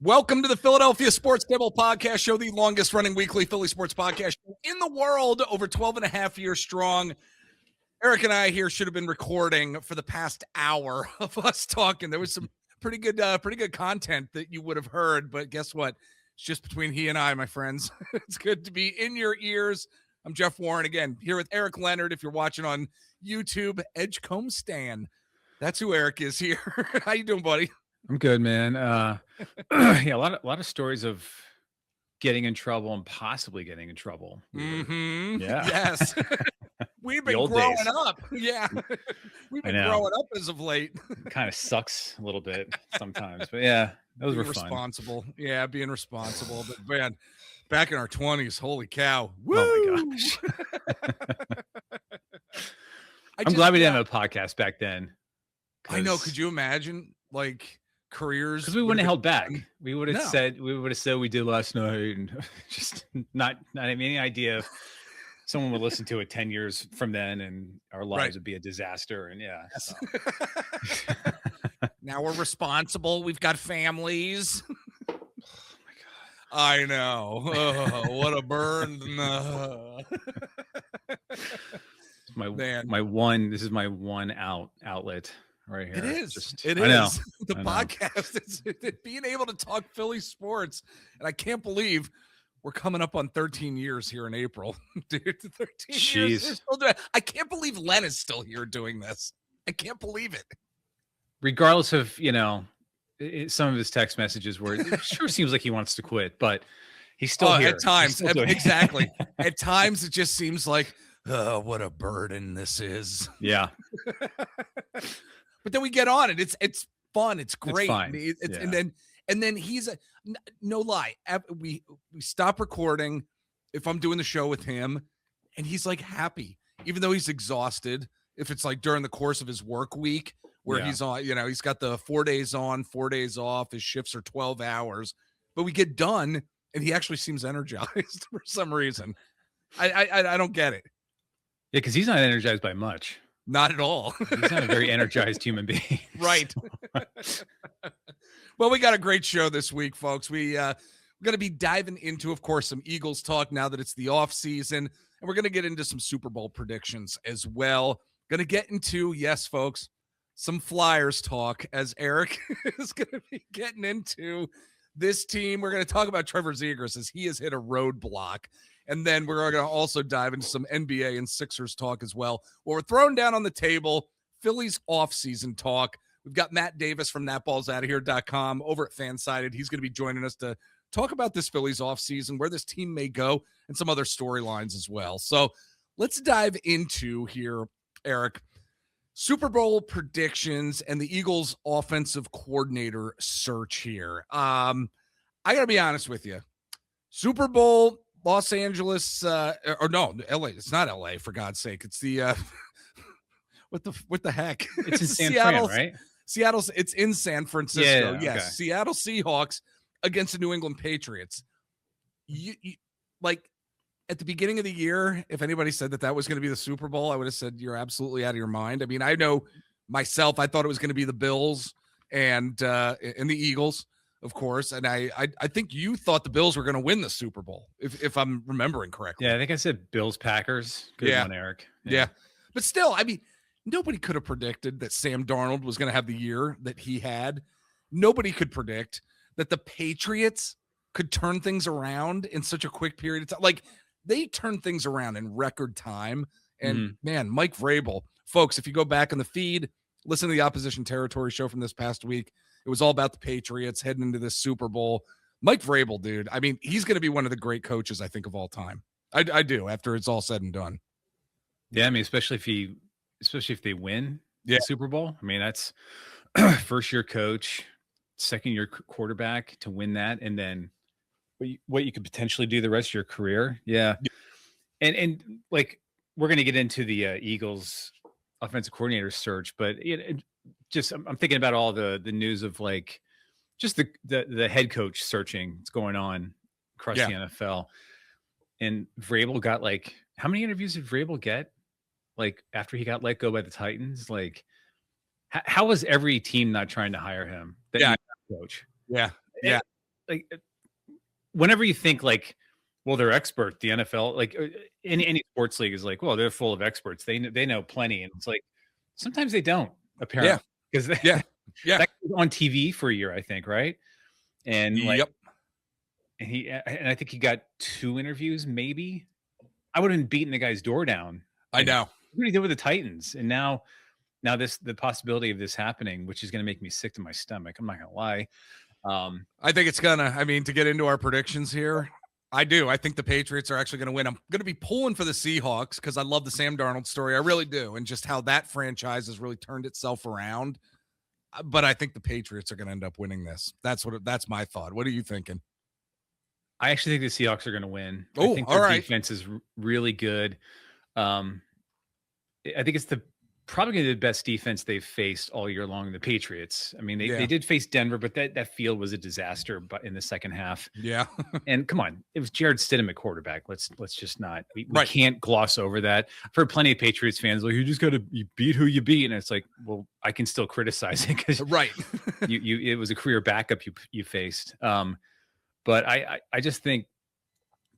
Welcome to the Philadelphia Sports Devil Podcast Show, the longest running weekly Philly sports podcast show in the world, over 12 and a half years strong. Eric and I here should have been recording for the past hour of us talking. There was some pretty good content that you would have heard, but guess what? It's just between he and I, my friends. It's good to be in your ears. I'm Jeff Warren again, here with Eric Leonard. If you're watching on YouTube, Edgecombe Stan. That's who Eric is here. How you doing, buddy? I'm good, man. Yeah, a lot of stories of getting in trouble and possibly getting in trouble. Mm-hmm. Yeah. Yes. We've been growing up. Yeah. We've been growing up as of late. It kind of sucks a little bit sometimes, but yeah, those were fun. Responsible. Yeah, being responsible. But man, back in our 20s, holy cow. Woo! Oh my gosh. I'm glad we didn't have a podcast back then. I know. Could you imagine like careers? Because we wouldn't have held back. We would have said we did last night, and just not having any idea if someone would listen to it 10 years from then, and our lives would be a disaster. And yeah, so. Now we're responsible. We've got families. Oh my god! I know. Oh, what a burn! This is my one outlet. Right here. It is. The podcast. It's being able to talk Philly sports. And I can't believe we're coming up on 13 years here in April. Dude, 13 years. I can't believe Len is still here doing this. I can't believe it. Regardless of, some of his text messages where it sure seems like he wants to quit, but he's still here. At times. Exactly. At times it just seems like, oh, what a burden this is. Yeah. But then we get on it. It's fun. It's great. It's fine. And then he's no lie. We stop recording if I'm doing the show with him, and he's like happy, even though he's exhausted. If it's like during the course of his work week where he's on, he's got the 4 days on, 4 days off. His shifts are 12 hours, but we get done and he actually seems energized for some reason. I don't get it. Yeah, because he's not energized by much. Not at all. He's not a very energized human being. Right. Well, we got a great show this week, folks. We're going to be diving into, of course, some Eagles talk now that it's the offseason. And we're going to get into some Super Bowl predictions as well. Going to get into, yes, folks, some Flyers talk as Eric is going to be getting into this team. We're going to talk about Trevor Zegras as he has hit a roadblock. And then we're going to also dive into some NBA and Sixers talk as well. Well, we're throwing down on the table Phillies offseason talk. We've got Matt Davis from thatballsoutofhere.com over at Fansided. He's going to be joining us to talk about this Phillies offseason, where this team may go, and some other storylines as well. So let's dive into here, Eric, Super Bowl predictions and the Eagles offensive coordinator search here. I got to be honest with you. Super Bowl Los Angeles, or no, LA. It's not LA, for God's sake. It's the what the heck? It's in San Fran, right? Seattle's. It's in San Francisco. Yeah, yes, okay. Seattle Seahawks against the New England Patriots. You like at the beginning of the year, if anybody said that was going to be the Super Bowl, I would have said you're absolutely out of your mind. I mean, I know myself. I thought it was going to be the Bills and the Eagles, of course, and I think you thought the Bills were going to win the Super Bowl, if I'm remembering correctly. Yeah, I think I said Bills Packers. Good one, Eric. Yeah, but still, I mean, nobody could have predicted that Sam Darnold was going to have the year that he had. Nobody could predict that the Patriots could turn things around in such a quick period of time. Like, they turned things around in record time. And man, Mike Vrabel, folks, if you go back in the feed, listen to the Opposition Territory show from this past week. It was all about the Patriots heading into this Super Bowl. Mike Vrabel, dude, I mean, he's going to be one of the great coaches, I think, of all time. I do, after it's all said and done. Yeah, I mean, especially if they win the Super Bowl. I mean, that's first-year coach, second-year quarterback to win that, and then what you could potentially do the rest of your career. Yeah. And like, we're going to get into the Eagles offensive coordinator search, but I'm thinking about all the news of like just the head coach searching that's going on across the NFL. And Vrabel got like, how many interviews did Vrabel get? Like after he got let go by the Titans, like how was every team not trying to hire him? Coach. Yeah. like whenever you think like, well, they're expert, the NFL, like any sports league is like, well, they're full of experts. They know plenty. And it's like, sometimes they don't, apparently. Because yeah. that was on TV for a year, I think, right? And like, yep. And I think he got 2 interviews, maybe. I would have been beating the guy's door down. I know. What did he do with the Titans? And now the possibility of this happening, which is going to make me sick to my stomach. I'm not going to lie. I think it's to get into our predictions here, I do. I think the Patriots are actually going to win. I'm going to be pulling for the Seahawks because I love the Sam Darnold story. I really do. And just how that franchise has really turned itself around. But I think the Patriots are going to end up winning this. That's my thought. What are you thinking? I actually think the Seahawks are going to win. Oh, I think their defense is really good. I think it's probably the best defense they've faced all year long. The Patriots. I mean, they did face Denver, but that field was a disaster. But in the second half, yeah. And come on, it was Jared Stidham at quarterback. Let's just not. We can't gloss over that. I've heard plenty of Patriots fans like, you just got to beat who you beat, and it's like, well, I can still criticize it because it was a career backup you faced. But I just think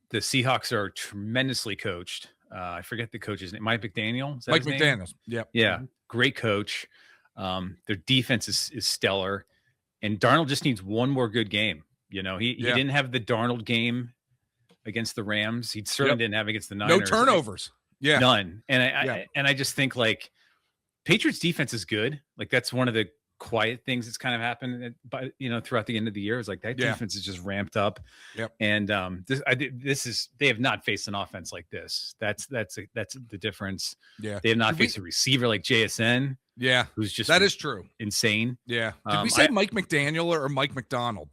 the Seahawks are tremendously coached. I forget the coach's name. Mike McDaniel. Is that his name? McDaniel. Yep. Yeah. Great coach. Their defense is stellar. And Darnold just needs one more good game. You know, he didn't have the Darnold game against the Rams. He certainly didn't have against the Niners. No turnovers. Yeah. None. And I just think like Patriots defense is good. Like that's one of the quiet things that's kind of happened, but throughout the end of the year is like that defense is just ramped up. Yep. And they have not faced an offense like this. That's the difference. Yeah. They have not faced a receiver like JSN. Yeah. Who's just that is true. Insane. Yeah. Did we say Mike McDaniel or Mike McDonald?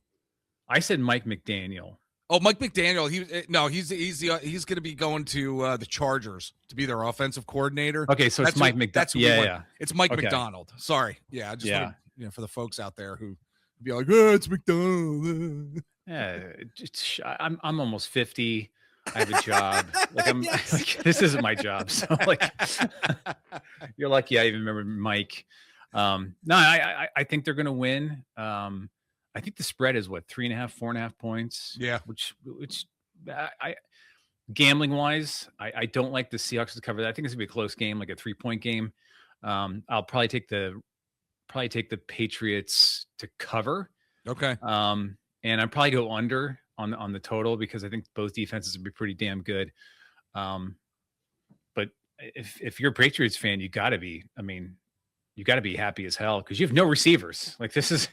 I said Mike McDaniel. Oh, Mike McDaniel. He's going to be going to the Chargers to be their offensive coordinator. Okay, so it's Mike McDonald. Yeah. It's Mike McDonald. Sorry. Yeah, I just wanted, for the folks out there who be like, oh, it's McDonald. Yeah, I'm almost 50. I have a job. Like like, this isn't my job. So like, you're lucky I even remember Mike. No, I think they're going to win. I think the spread is 3.5, 4.5 points. Yeah. Which I gambling wise, I don't like the Seahawks to cover that. I think it's gonna be a close game, like a 3-point game. I'll probably take the Patriots to cover. Okay. And I'd probably go under on the total because I think both defenses would be pretty damn good. But if you're a Patriots fan, you got to be happy as hell because you have no receivers. Like this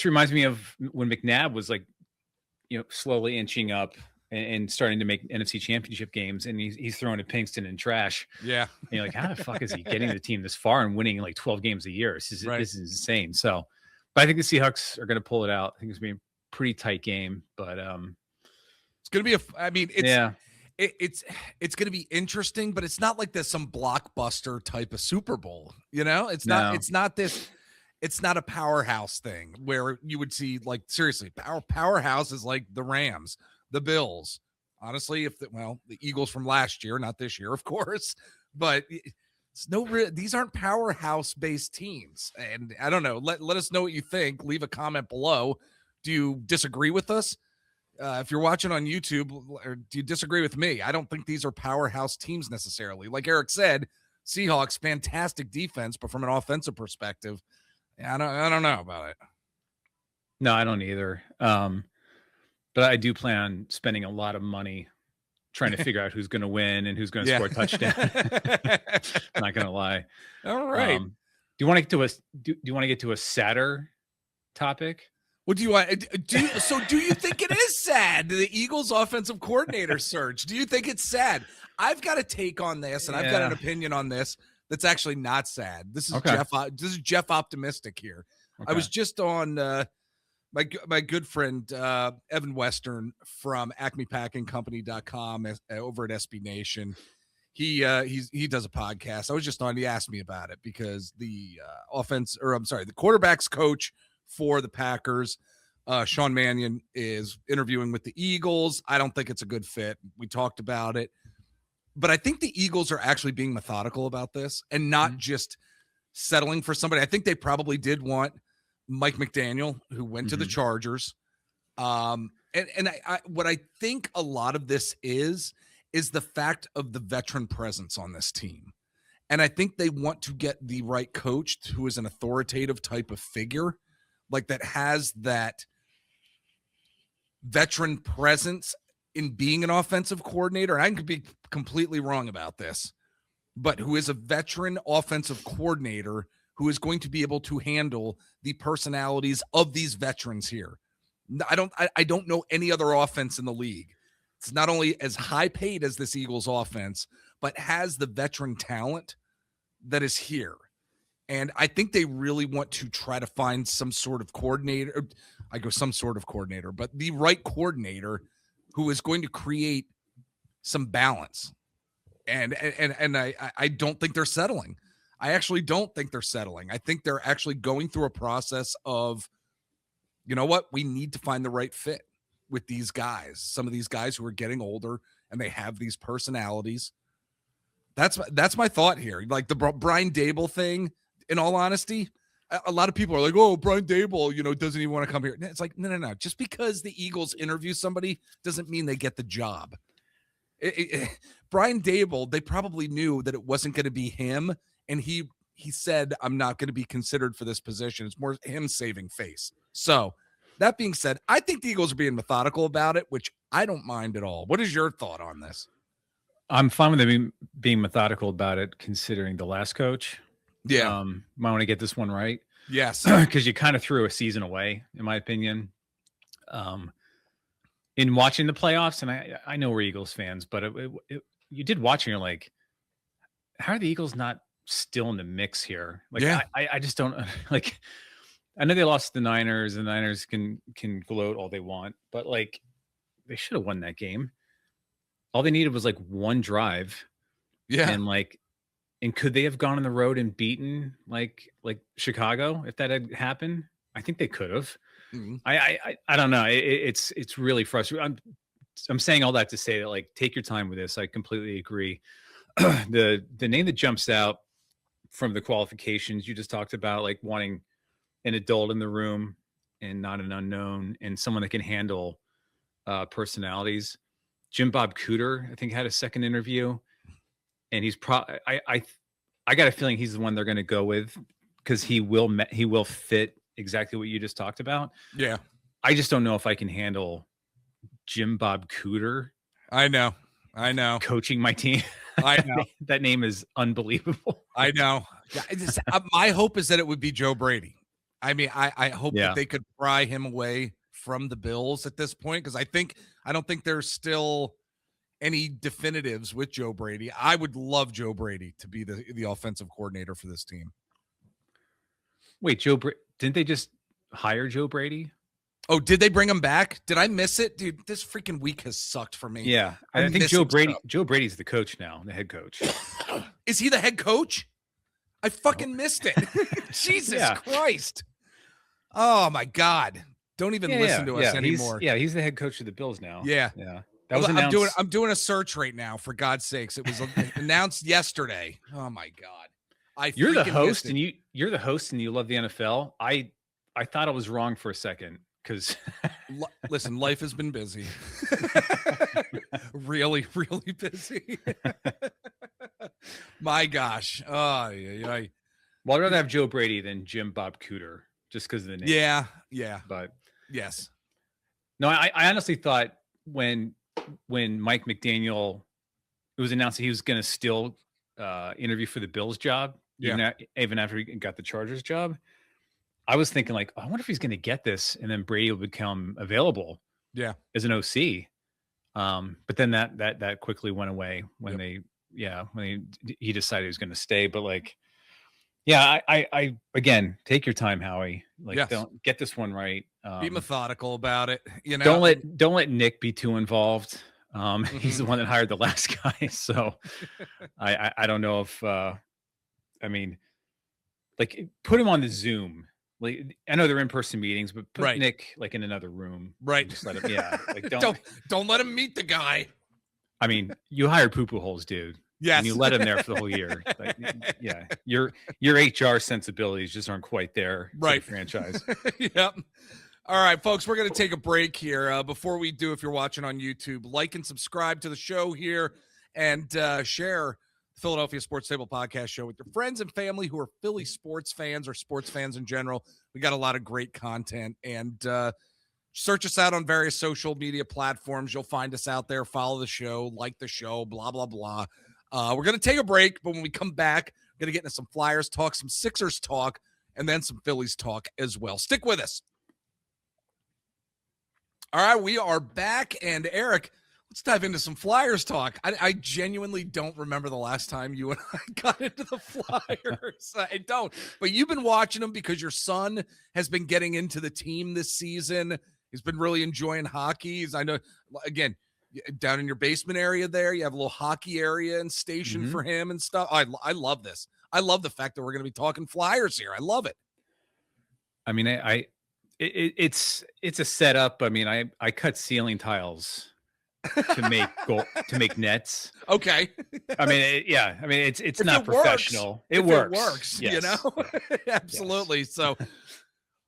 reminds me of when McNabb was like, slowly inching up and starting to make NFC Championship games, and he's throwing at Pinkston and trash. Yeah, and you're like, how the fuck is he getting the team this far and winning like 12 games a year? This is insane. So, but I think the Seahawks are going to pull it out. I think it's going to be a pretty tight game, but it's going to be it's going to be interesting, but it's not like there's some blockbuster type of Super Bowl. It's not a powerhouse thing where you would see like seriously powerhouse is like the Rams, the Bills. Honestly, the Eagles from last year, not this year, of course, but these aren't powerhouse based teams. And I don't know. Let us know what you think. Leave a comment below. Do you disagree with us? If you're watching on YouTube, or do you disagree with me? I don't think these are powerhouse teams necessarily. Like Eric said, Seahawks, fantastic defense, but from an offensive perspective, I don't know about it. No, I don't either. But I do plan on spending a lot of money trying to figure out who's going to win and who's going to score a touchdown. I'm not going to lie. All right. Do you want to get to a sadder topic? What do you want? Do you think it is sad? The Eagles offensive coordinator search. Do you think it's sad? I've got a take on this, and I've got an opinion on this that's actually not sad. This is Jeff. This is Jeff optimistic here. Okay. I was just on my good friend Evan Western from AcmePackingCompany.com over at SB Nation. He does a podcast. I was just on. He asked me about it because the quarterback's coach for the Packers, Sean Mannion, is interviewing with the Eagles. I don't think it's a good fit. We talked about it, but I think the Eagles are actually being methodical about this and not just settling for somebody. I think they probably did want Mike McDaniel, who went to the Chargers. And I what I think a lot of this is the fact of the veteran presence on this team. And I think they want to get the right coach who is an authoritative type of figure, like that has that veteran presence in being an offensive coordinator. And I could be completely wrong about this, but who is a veteran offensive coordinator who is going to be able to handle the personalities of these veterans here. I don't know any other offense in the league. It's not only as high paid as this Eagles offense, but has the veteran talent that is here. And I think they really want to try to find some sort of coordinator. Some sort of coordinator, but the right coordinator who is going to create some balance. And I don't think they're settling. I actually don't think they're settling. I think they're actually going through a process of, you know what, we need to find the right fit with these guys. Some of these guys who are getting older and they have these personalities. That's my thought here. Like the Brian Dable thing, in all honesty, a lot of people are like, oh, Brian Dable, doesn't even want to come here. It's like, no. Just because the Eagles interview somebody doesn't mean they get the job. Brian Dable, they probably knew that it wasn't going to be him. And he said, I'm not going to be considered for this position. It's more him saving face. So that being said, I think the Eagles are being methodical about it, which I don't mind at all. What is your thought on this? I'm fine with them being methodical about it, considering the last coach. Yeah. Might want to get this one right. Yes. Because you kind of threw a season away, in my opinion. In watching the playoffs, and I know we're Eagles fans, but you did watch and you're like, how are the Eagles not still in the mix here? Like, yeah. I just don't like. I know they lost the Niners, and the Niners can gloat all they want, but like, they should have won that game. All they needed was like one drive. Yeah. And could they have gone on the road and beaten like Chicago if that had happened? I think they could have. Mm-hmm. I don't know. It's really frustrating. I'm saying all that to say that, like, take your time with this. I completely agree. The name that jumps out from the qualifications you just talked about, like wanting an adult in the room and not an unknown, and someone that can handle personalities. Jim Bob Cooter, I think, had a second interview, and he's I got a feeling he's the one they're going to go with, because he will fit exactly what you just talked about. Yeah. I just don't know if I can handle Jim Bob Cooter. I know. Coaching my team. I know. That name is unbelievable. I know. Yeah, my hope is that it would be Joe Brady. I mean, I hope that they could pry him away from the Bills at this point, because I don't think there's still any definitives with Joe Brady. I would love Joe Brady to be the offensive coordinator for this team. Wait, didn't they just hire Joe Brady? Oh, did they bring him back? Did I miss it? Dude, this freaking week has sucked for me. Yeah. I think Joe Brady's the coach now, the head coach. Is he the head coach? I fucking missed it. Jesus Christ. Oh my God. Don't even listen to us anymore. He's the head coach of the Bills now. Yeah. That was announced. I'm doing a search right now, for God's sakes. It was announced yesterday. Oh my God. You're the host, and you're the host, and you love the NFL. I thought I was wrong for a second, because listen, life has been busy. Really, really busy. My gosh. Oh, yeah. Well, I'd rather have Joe Brady than Jim Bob Cooter, just because of the name. Yeah. But yes. No, I honestly thought when Mike McDaniel, it was announced that he was going to still interview for the Bills job, even after he got the Chargers job, I was thinking, like, I wonder if he's going to get this, and then Brady will become available as an OC. But then that quickly went away when he decided he was going to stay. But like, I again, take your time, Howie. Like, don't get this one right. Be methodical about it. Don't let Nick be too involved. He's the one that hired the last guy. So I don't know if, like, put him on the Zoom. Like, I know they're in-person meetings, but put Nick like in another room. Right. Just let him, like, don't let him meet the guy. I mean, you hired Poo-Poo Holes, dude. Yes. And you let him there for the whole year. Like, your HR sensibilities just aren't quite there. Right. For the franchise. Yep. All right, folks, we're going to take a break here. Before we do, if you're watching on YouTube, like and subscribe to the show here and share the Philadelphia Sports Table podcast show with your friends and family who are Philly sports fans or sports fans in general. We got a lot of great content, and search us out on various social media platforms. You'll find us out there. Follow the show, like the show, blah, blah, blah. We're going to take a break, but when we come back, we're going to get into some Flyers talk, some Sixers talk, and then some Phillies talk as well. Stick with us. All right, we are back, and Eric, let's dive into some Flyers talk. I genuinely don't remember the last time you and I got into the Flyers. I don't, but you've been watching them because your son has been getting into the team this season. He's been really enjoying hockey. I know, again, down in your basement area there, you have a little hockey area and station for him and stuff. I love this. I love the fact that we're going to be talking Flyers here. I love it. I mean, it's a setup. I mean, I cut ceiling tiles to make nets. Okay. I mean, I mean, it's not professional. It works. Yes. You know? Absolutely. Yes. So,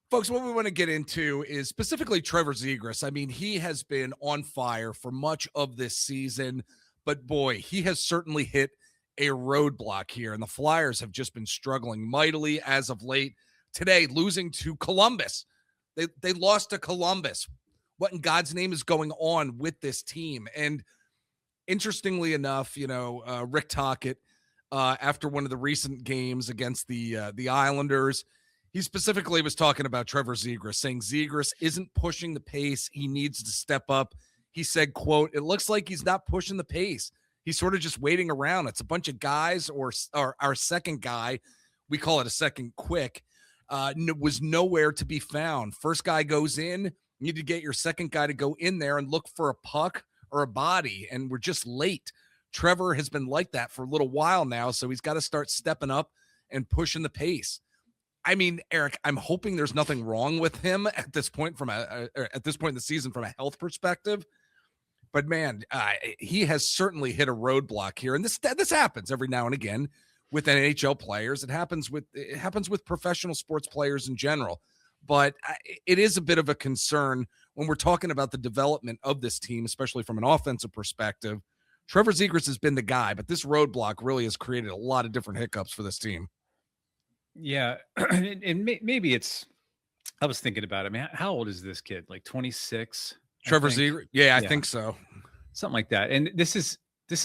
folks, what we want to get into is specifically Trevor Zegras. I mean, he has been on fire for much of this season, but boy, he has certainly hit a roadblock here, and the Flyers have just been struggling mightily as of late. Today, losing to Columbus. They lost to Columbus. What in God's name is going on with this team? And interestingly enough, Rick Tocchet, after one of the recent games against the Islanders, he specifically was talking about Trevor Zegras, saying Zegras isn't pushing the pace. He needs to step up. He said, quote, "It looks like he's not pushing the pace. He's sort of just waiting around. It's a bunch of guys, or our second guy, we call it a second quick, was nowhere to be found. First guy goes in, you need to get your second guy to go in there and look for a puck or a body, and we're just late." Trevor has been like that for a little while now, so he's got to start stepping up and pushing the pace. I mean, Eric, I'm hoping there's nothing wrong with him at this point at this point in the season from a health perspective. But man, he has certainly hit a roadblock here, and this happens every now and again with NHL players. It happens with professional sports players in general. But it is a bit of a concern when we're talking about the development of this team, especially from an offensive perspective. Trevor Zegras has been the guy, but this roadblock really has created a lot of different hiccups for this team. Yeah, and maybe it's. I was thinking about it. I mean, how old is this kid? Like 26? Trevor Zegras? Yeah, I think so. Something like that. And this is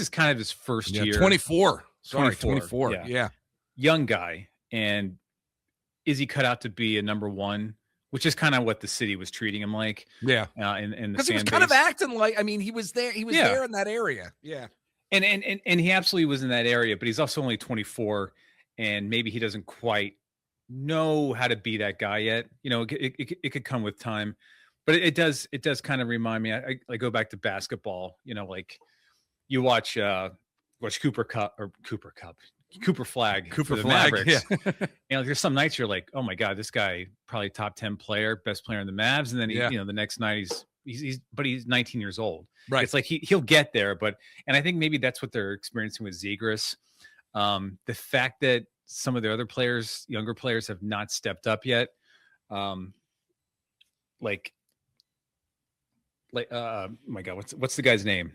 kind of his first year. 24. Sorry, 24. 24. Yeah. Young guy. And is he cut out to be a number one? Which is kind of what the city was treating him like. Yeah. In the because he was kind of acting like, I mean, he was there. He was there in that area. Yeah. And he absolutely was in that area, but he's also only 24. And maybe he doesn't quite know how to be that guy yet. It could come with time, but it does kind of remind me. I go back to basketball. Like you watch Cooper Flag for the Mavericks. Yeah. There's some nights you're like, oh my God, this guy probably top 10 player, best player in the Mavs, and then the next night he's 19 years old. Right. It's like he'll get there, and I think maybe that's what they're experiencing with Zegras. The fact that some of the other players, younger players, have not stepped up yet. My God, what's the guy's name?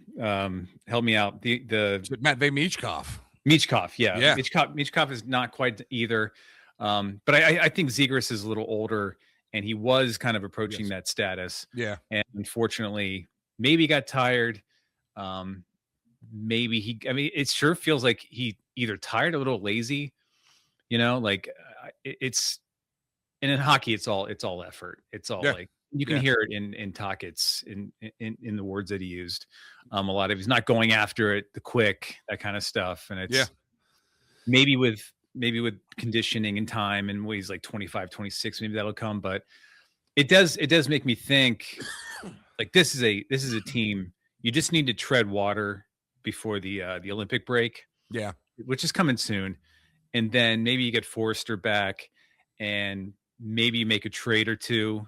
Help me out. The Matvei Michkov. Michkov, yeah. Michkov is not quite either. But I think Zegras is a little older, and he was kind of approaching that status. Yeah. And unfortunately, maybe he got tired. It sure feels like he either tired or a little lazy, and in hockey, it's all effort. It's all like, you can hear it in Tocchet's in the words that he used. A lot of he's not going after it, the quick, that kind of stuff. And it's maybe with conditioning and time, and when he's like 25, 26, maybe that'll come. But it does make me think like this is a team. You just need to tread water before the Olympic break. Yeah. Which is coming soon. And then maybe you get Forrester back, and maybe you make a trade or two.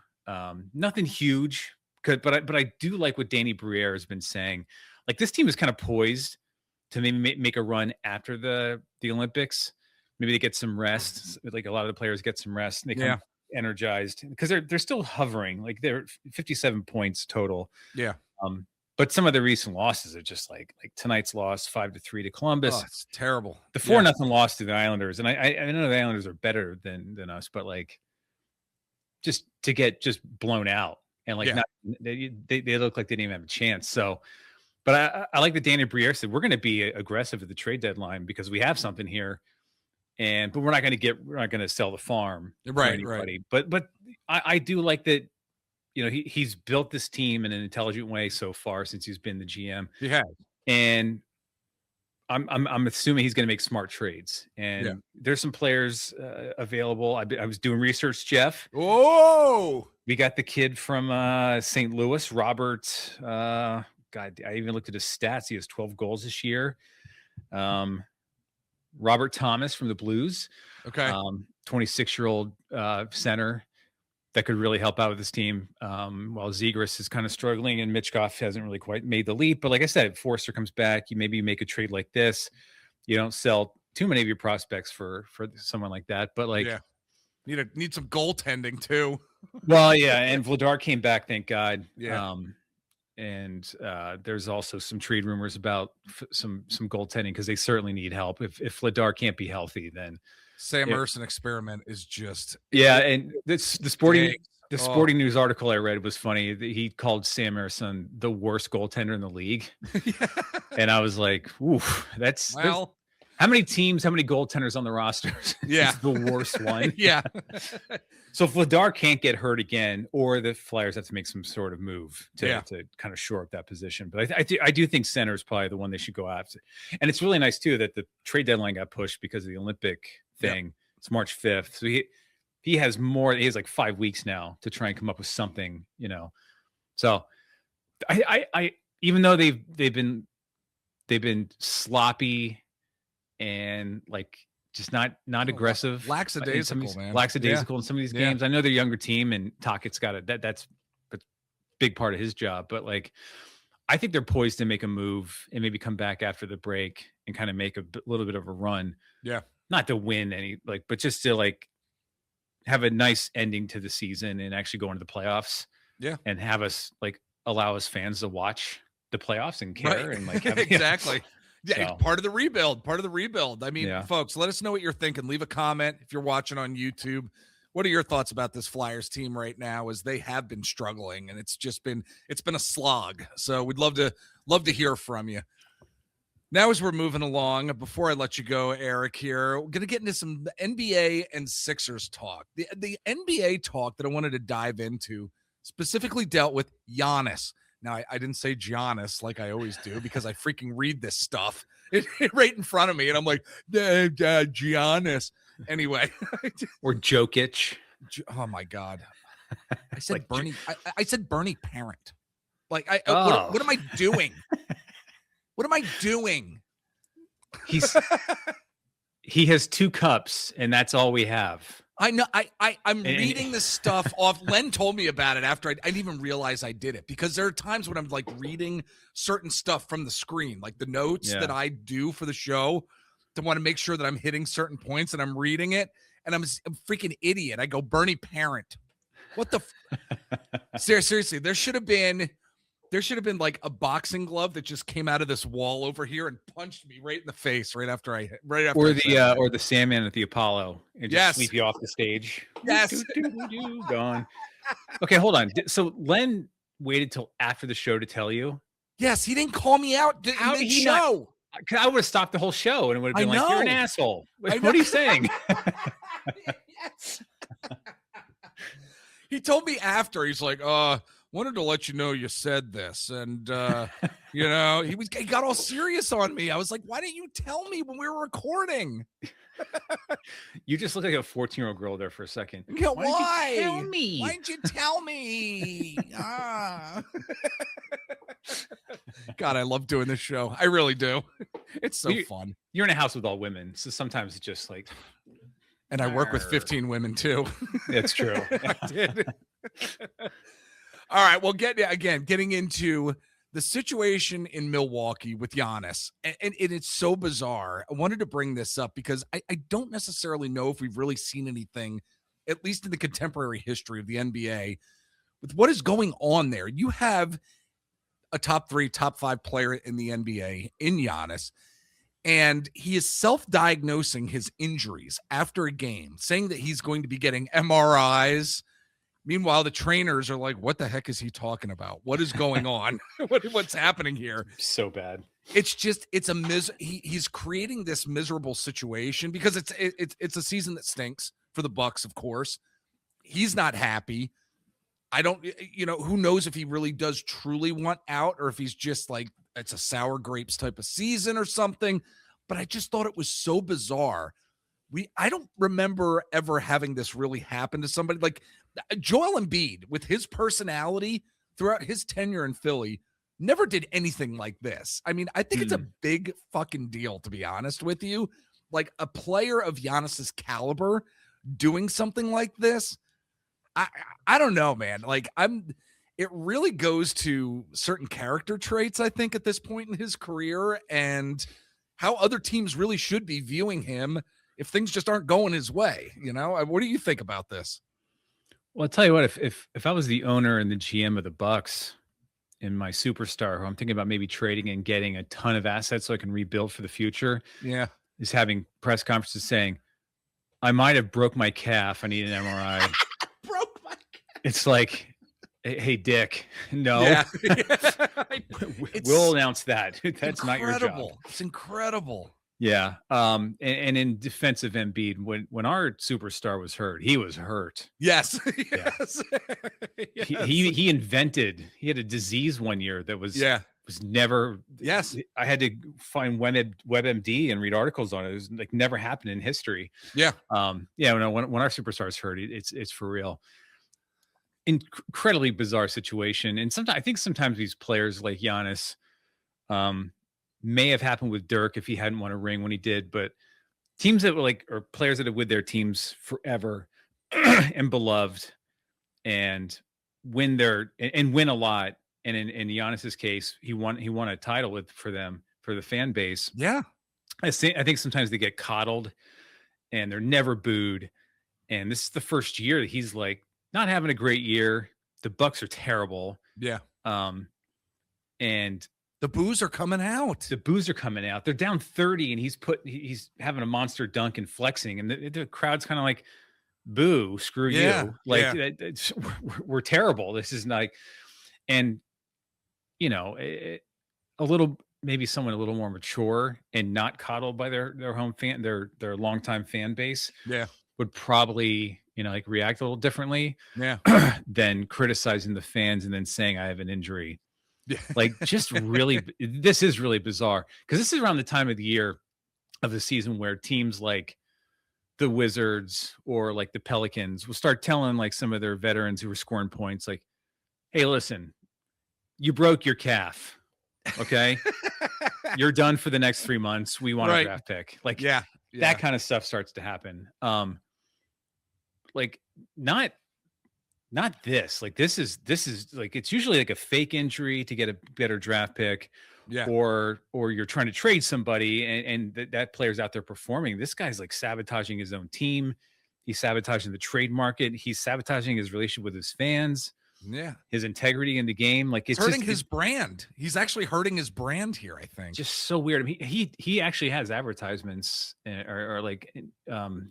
Nothing huge, but I do like what Danny Briere has been saying. Like, this team is kind of poised to maybe make a run after the Olympics. Maybe they get some rest. Like, a lot of the players get some rest. And energized because they're still hovering. Like they're 57 points total. Yeah. But some of the recent losses are just like tonight's loss 5-3 to Columbus. Oh, it's terrible. The 4-0 loss to the Islanders, and I know the Islanders are better than us, but like just to get just blown out and like they look like they didn't even have a chance. So, but I like that Danny Briere said we're going to be aggressive at the trade deadline because we have something here, but we're not going to sell the farm, right? But I do like that. You know, he's built this team in an intelligent way so far since he's been the GM. He has. And I'm assuming he's going to make smart trades. And there's some players available. I was doing research, Jeff. Oh, we got the kid from St. Louis, Robert. God, I even looked at his stats. He has 12 goals this year. Robert Thomas from the Blues. Okay. 26-year-old center that could really help out with this team. While Zegras is kind of struggling and Mitchkov hasn't really quite made the leap. But like I said, Forster comes back. You make a trade like this. You don't sell too many of your prospects for someone like that. But like, need some goaltending too. Well, yeah, and Vladar came back, thank God. Yeah. And there's also some trade rumors about some goaltending because they certainly need help. If Vladar can't be healthy, then Sam Ersson experiment is just and the sporting news article I read was funny. He called Sam Ersson the worst goaltender in the league. And I was like, ooh, that's how many goaltenders on the roster? Yeah. The worst one. Yeah. So if Vladar can't get hurt again, or the Flyers have to make some sort of move to kind of shore up that position. But I do think center is probably the one they should go after. And it's really nice too that the trade deadline got pushed because of the Olympic thing. Yep. It's March 5th. So he has like 5 weeks now to try and come up with something, you know. So I even though they've been sloppy and like just not aggressive, lackadaisical, lackadaisical in some of these games. I know they're a younger team and Tockett's got it. That's a big part of his job, but like I think they're poised to make a move and maybe come back after the break and kind of make a little bit of a run. Yeah. Not to win any, but just to like have a nice ending to the season and actually go into the playoffs. Yeah. And have us allow us fans to watch the playoffs and care and have, exactly. Yeah. So. It's part of the rebuild. I mean, folks, let us know what you're thinking. Leave a comment if you're watching on YouTube. What are your thoughts about this Flyers team right now as they have been struggling and it's been a slog. So we'd love to hear from you. Now, as we're moving along, before I let you go, Eric, here, we're going to get into some NBA and Sixers talk. The NBA talk that I wanted to dive into specifically dealt with Giannis. Now, I didn't say Giannis like I always do because I freaking read this stuff right in front of me, and I'm like, Giannis. Anyway. Or Jokic. Oh, my God. I said like Bernie. I said Bernie Parent. Like, what am I doing? What am I doing? He has 2 cups, and that's all we have. I know. I'm reading this stuff off. Len told me about it after I didn't even realize I did it because there are times when I'm like reading certain stuff from the screen, like the notes that I do for the show to want to make sure that I'm hitting certain points and I'm reading it. And I'm a freaking idiot. I go, Bernie Parent. What the? Seriously, there should have been like a boxing glove that just came out of this wall over here and punched me right in the face right after. Or the Sandman at the Apollo and just sweep you off the stage. Yes. Gone. Okay, hold on. So Len waited till after the show to tell you? Yes, he didn't call me out. How did he know? I would have stopped the whole show and it would have been like, you're an asshole. What are you saying? Yes. He told me after. He's like, wanted to let you know you said this. And, he got all serious on me. I was like, why didn't you tell me when we were recording? You just look like a 14-year-old girl there for a second. Yeah, why? Did you tell me? Why didn't you tell me? God, I love doing this show. I really do. It's so fun. You're in a house with all women, so sometimes it's just like... And I work with 15 women, too. That's true. I did. All right, well, getting into the situation in Milwaukee with Giannis, and it's so bizarre. I wanted to bring this up because I don't necessarily know if we've really seen anything at least in the contemporary history of the NBA, with what is going on there. You have a top 3, top 5 player in the NBA in Giannis, and he is self-diagnosing his injuries after a game, saying that he's going to be getting MRIs. Meanwhile, the trainers are like, what the heck is he talking about? What is going on? What's happening here? So bad. It's just, he's creating this miserable situation because it's a season that stinks for the Bucks, of course. He's not happy. I don't, who knows if he really does truly want out or if he's just like, it's a sour grapes type of season or something. But I just thought it was so bizarre. I don't remember ever having this really happen to somebody like Joel Embiid with his personality throughout his tenure in Philly. Never did anything like this. I mean, I think it's a big fucking deal, to be honest with you. Like a player of Giannis's caliber doing something like this. I don't know, man. Like it really goes to certain character traits, I think, at this point in his career and how other teams really should be viewing him if things just aren't going his way. What do you think about this? Well, I'll tell you what, if I was the owner and the GM of the Bucks and my superstar, who I'm thinking about maybe trading and getting a ton of assets so I can rebuild for the future, is having press conferences saying, I might have broke my calf. I need an MRI. Broke my calf. It's like, hey, Dick, no. We'll announce that. That's incredible. Not your job. It's incredible. Yeah. And in defense of Embiid, when our superstar was hurt, he was hurt. Yes. Yes. Yes. He had a disease one year that was never. Yes. I had to find WebMD and read articles on it. It was like never happened in history. Yeah. When our superstar is hurt, it's for real. Incredibly bizarre situation. And I think sometimes these players like Giannis, may have happened with Dirk if he hadn't won a ring when he did, but teams that were or players that have with their teams forever and beloved and win a lot. And in Giannis's case, he won a title for the fan base. Yeah. I think sometimes they get coddled and they're never booed. And this is the first year that he's like not having a great year. The Bucks are terrible. Yeah. And the boos are coming out. They're down 30 and he's having a monster dunk and flexing. And the crowd's kind of like, boo, screw you. We're terrible. This is like, and a little, maybe someone a little more mature and not coddled by their home fan, their longtime fan base. Yeah. Would probably, react a little differently than criticizing the fans and then saying I have an injury. Yeah. This is really bizarre because this is around the time of the year of the season where teams like the Wizards or like the Pelicans will start telling like some of their veterans who were scoring points, like, hey, listen, you broke your calf. Okay. You're done for the next 3 months. We want a draft pick. That kind of stuff starts to happen. Not this. Like this is like it's usually like a fake injury to get a better draft pick, or you're trying to trade somebody and that player's out there performing. This guy's like sabotaging his own team. He's sabotaging the trade market. He's sabotaging his relationship with his fans. Yeah, his integrity in the game. Like it's hurting his brand. He's actually hurting his brand here, I think. Just so weird. I mean, he actually has advertisements or like he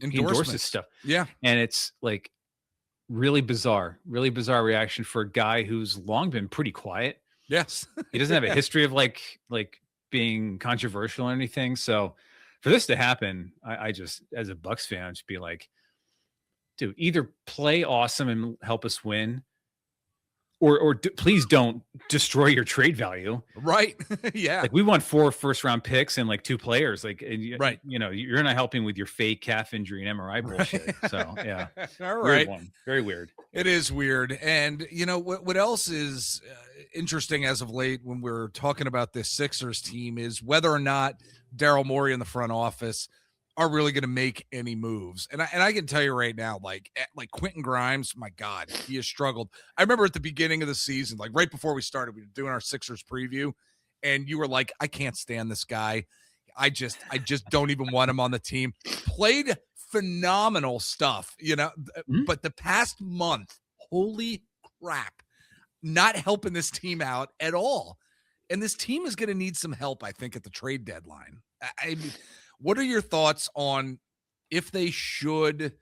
endorses stuff. Yeah, and it's like really bizarre reaction for a guy who's long been pretty quiet. Yes. He doesn't have a history of like being controversial or anything. So for this to happen, I just, as a Bucks fan, I'd just be like, dude, either play awesome and help us win, or please don't destroy your trade value. Right. Yeah. Like we want 4 first-round picks and like 2 players. Like, right. You're not helping with your fake calf injury and MRI bullshit. So yeah. All right. Weird one. Very weird. It is weird. And what else is interesting as of late when we're talking about this Sixers team is whether or not Daryl Morey in the front office are really going to make any moves. And I can tell you right now, like Quentin Grimes, my God, he has struggled. I remember at the beginning of the season, like right before we started, we were doing our Sixers preview and you were like, I can't stand this guy. I just don't even want him on the team. Played phenomenal stuff, Mhm. but the past month, holy crap, not helping this team out at all. And this team is going to need some help, I think, at the trade deadline. I mean, what are your thoughts on if they should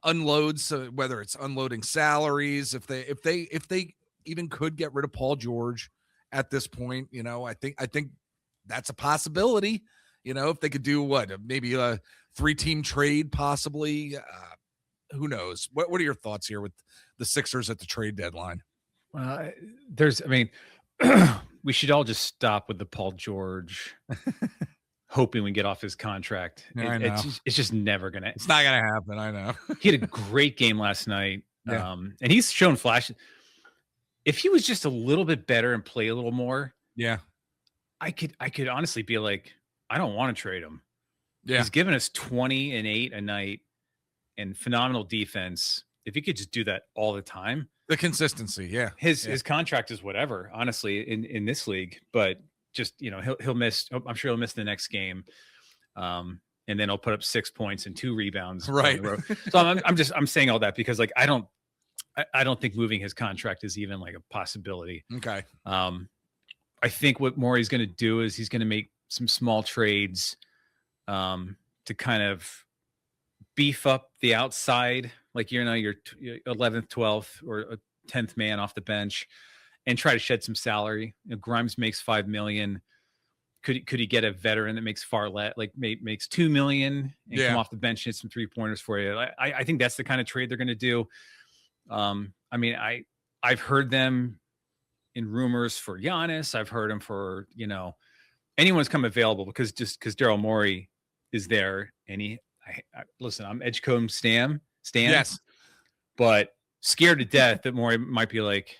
unload, so whether it's unloading salaries, if they even could get rid of Paul George at this point? I think that's a possibility. If they could do maybe a 3-team trade, possibly. Who knows? What are your thoughts here with the Sixers at the trade deadline? We should all just stop with the Paul George hoping we get off his contract. I know. It's just never gonna. It's not gonna happen. I know. He had a great game last night, Yeah. and he's shown flashes. If he was just a little bit better and play a little more, yeah, I could honestly be like, I don't want to trade him. Yeah, he's given us 20 and 8 a night and phenomenal defense. If he could just do that all the time, the consistency, his contract is whatever, honestly, in this league. But just he'll miss. I'm sure he'll miss the next game, and then he'll put up 6 points and 2 rebounds. Right. So I'm saying all that because I don't think moving his contract is even like a possibility. Okay. I think what Morey's going to do is he's going to make some small trades to kind of beef up the outside, like your 11th, 12th, or a 10th man off the bench, and try to shed some salary. Grimes makes $5 million. Could he get a veteran that makes far less, like makes $2 million and come off the bench and hit some 3-pointers for you? I think that's the kind of trade they're going to do. I've heard them in rumors for Giannis. I've heard them for anyone's come available because Daryl Morey is there, and listen, I'm Edgecombe Stan. Yes. But scared to death that Morey might be like,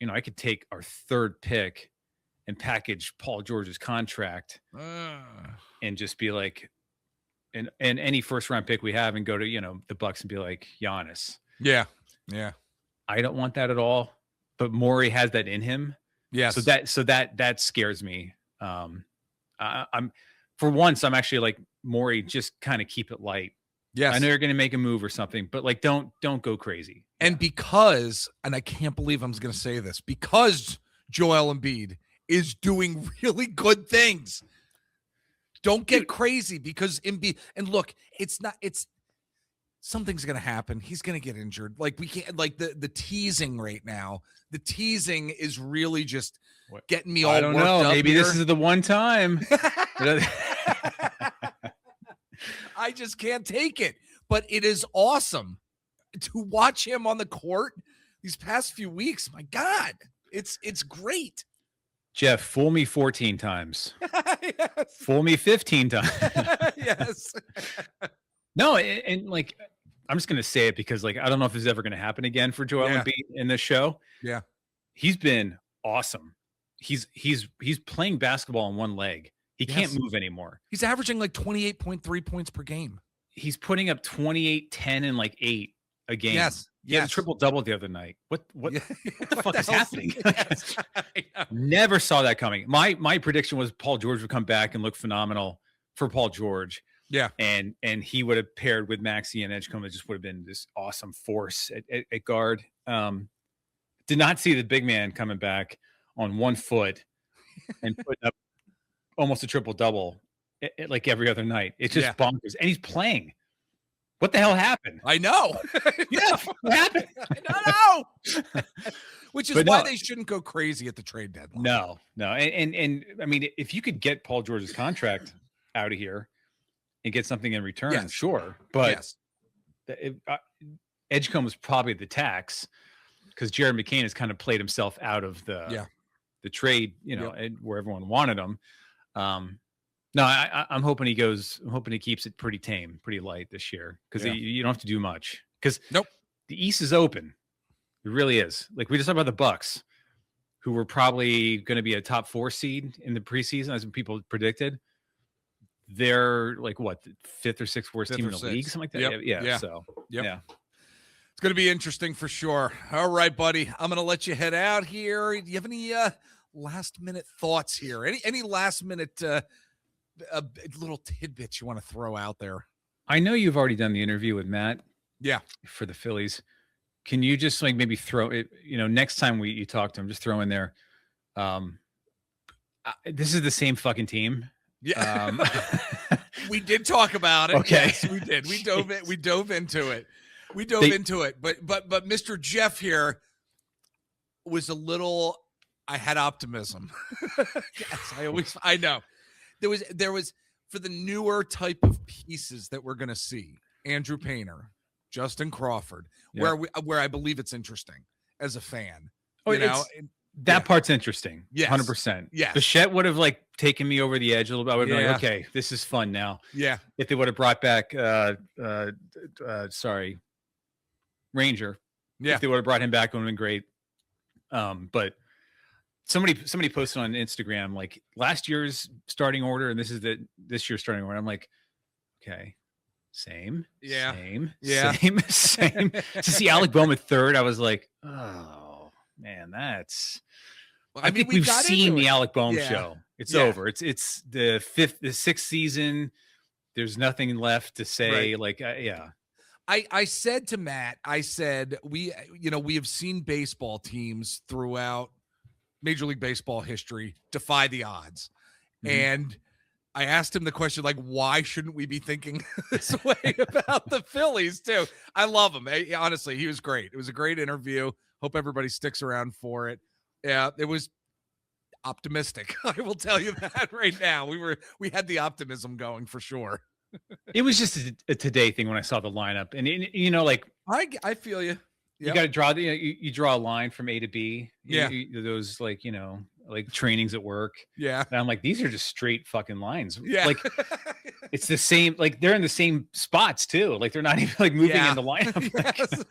I could take our 3rd pick and package Paul George's contract and just be like, and any 1st-round pick we have and go to, the Bucks and be like, Giannis. Yeah. Yeah. I don't want that at all, but Morey has that in him. Yes. So that scares me. I'm for once, I'm actually like, Morey, just kind of keep it light. Yes. I know you're going to make a move or something, but like, don't go crazy. And and I can't believe I'm going to say this, because Joel Embiid is doing really good things. Don't get crazy, because Embiid, and look, something's going to happen. He's going to get injured. Like, we can't, like the teasing right now. The teasing is really just getting me all I don't worked know. up Maybe here. This is the one time. I just can't take it. But it is awesome to watch him on the court these past few weeks. My God, it's great. Jeff, fool me 14 times. Yes. Fool me 15 times. Yes. No, and like, I'm just going to say it because, like, I don't know if this is ever going to happen again for Joel Embiid in this show. Yeah. He's been awesome. He's playing basketball on one leg. He can't move anymore. He's averaging like 28.3 points per game. He's putting up 28, 10, and like 8 a game. Yes. He had a triple-double the other night. What the fuck is happening? Yes. Never saw that coming. My prediction was Paul George would come back and look phenomenal for Paul George. Yeah. And he would have paired with Maxey and Edgecombe. It just would have been this awesome force at guard. Did not see the big man coming back on 1 foot and putting up almost a triple-double like every other night. It's just bonkers. And he's playing. What the hell happened? I know. What happened? I don't know. Which is why they shouldn't go crazy at the trade deadline. No. And I mean, if you could get Paul George's contract out of here and get something in return, sure. But Edgecombe was probably the tax, because Jared McCain has kind of played himself out of the trade, where everyone wanted him. No, I'm hoping he goes. I'm hoping he keeps it pretty tame, pretty light this year, because you don't have to do much. Because the East is open. It really is. Like, we just talked about the Bucks, who were probably going to be a top 4 seed in the preseason, as people predicted. They're like, what, the 5th or 6th worst team in the league, something like that. Yeah. So it's going to be interesting for sure. All right, buddy, I'm going to let you head out here. Do you have any last minute thoughts here? Any last minute little tidbits you want to throw out there? I know you've already done the interview with Matt. Yeah. For the Phillies. Can you just like maybe throw it, next time you talk to him, just throw in there. This is the same fucking team. Yeah. We did talk about it. Okay. Yes, we did. We dove into it. But Mr. Jeff here was a little, I had optimism. Yes, I know. There was for the newer type of pieces that we're going to see, Andrew Painter, Justin Crawford, where I believe it's interesting as a fan. That part's interesting. Yes. 100%. Yes. Bichette would have like taken me over the edge a little bit. I would have been like, okay, this is fun now. Yeah. If they would have brought back Ranger. Yeah. If they would have brought him back, it would have been great. But somebody posted on Instagram like last year's starting order, and this year's starting order. I'm like, okay. Same. To see Alec Boehm at third, I was like, oh man, that's. I think we've seen the Alec Boehm show. It's over. It's the sixth season. There's nothing left to say. Right. I said to Matt, we have seen baseball teams throughout Major League Baseball history defy the odds, and I asked him the question, like, why shouldn't we be thinking this way about the Phillies too? I love him. Honestly, he was great. It was a great interview. Hope everybody sticks around for it. Yeah, it was optimistic. I will tell you that right now. We had the optimism going for sure. It was just a today thing when I saw the lineup, and like I feel you. You got to draw you draw a line from A to B. Yeah, those like trainings at work. Yeah, and I'm like, these are just straight fucking lines. Yeah, like it's the same. Like they're in the same spots too. Like they're not even like moving in the lineup. Yes.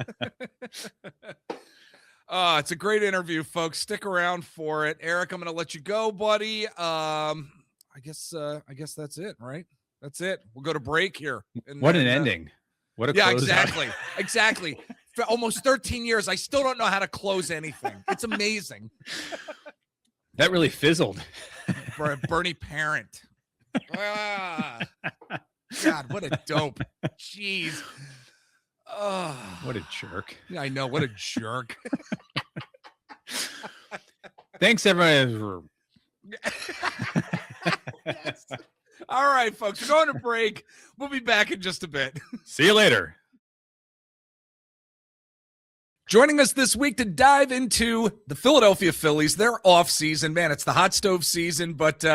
It's a great interview, folks. Stick around for it. Eric, I'm going to let you go, buddy. I guess that's it, right? That's it. We'll go to break here. What an ending. What a close exactly. For almost 13 years, I still don't know how to close anything. It's amazing. That really fizzled. For a Bernie Parent. God, what a dope. Jeez. What a jerk. Yeah, I know. What a jerk. Thanks, everyone. Yes. All right, folks. We're going to break. We'll be back in just a bit. See you later. Joining us this week to dive into the Philadelphia Phillies, their offseason. Man, it's the hot stove season, but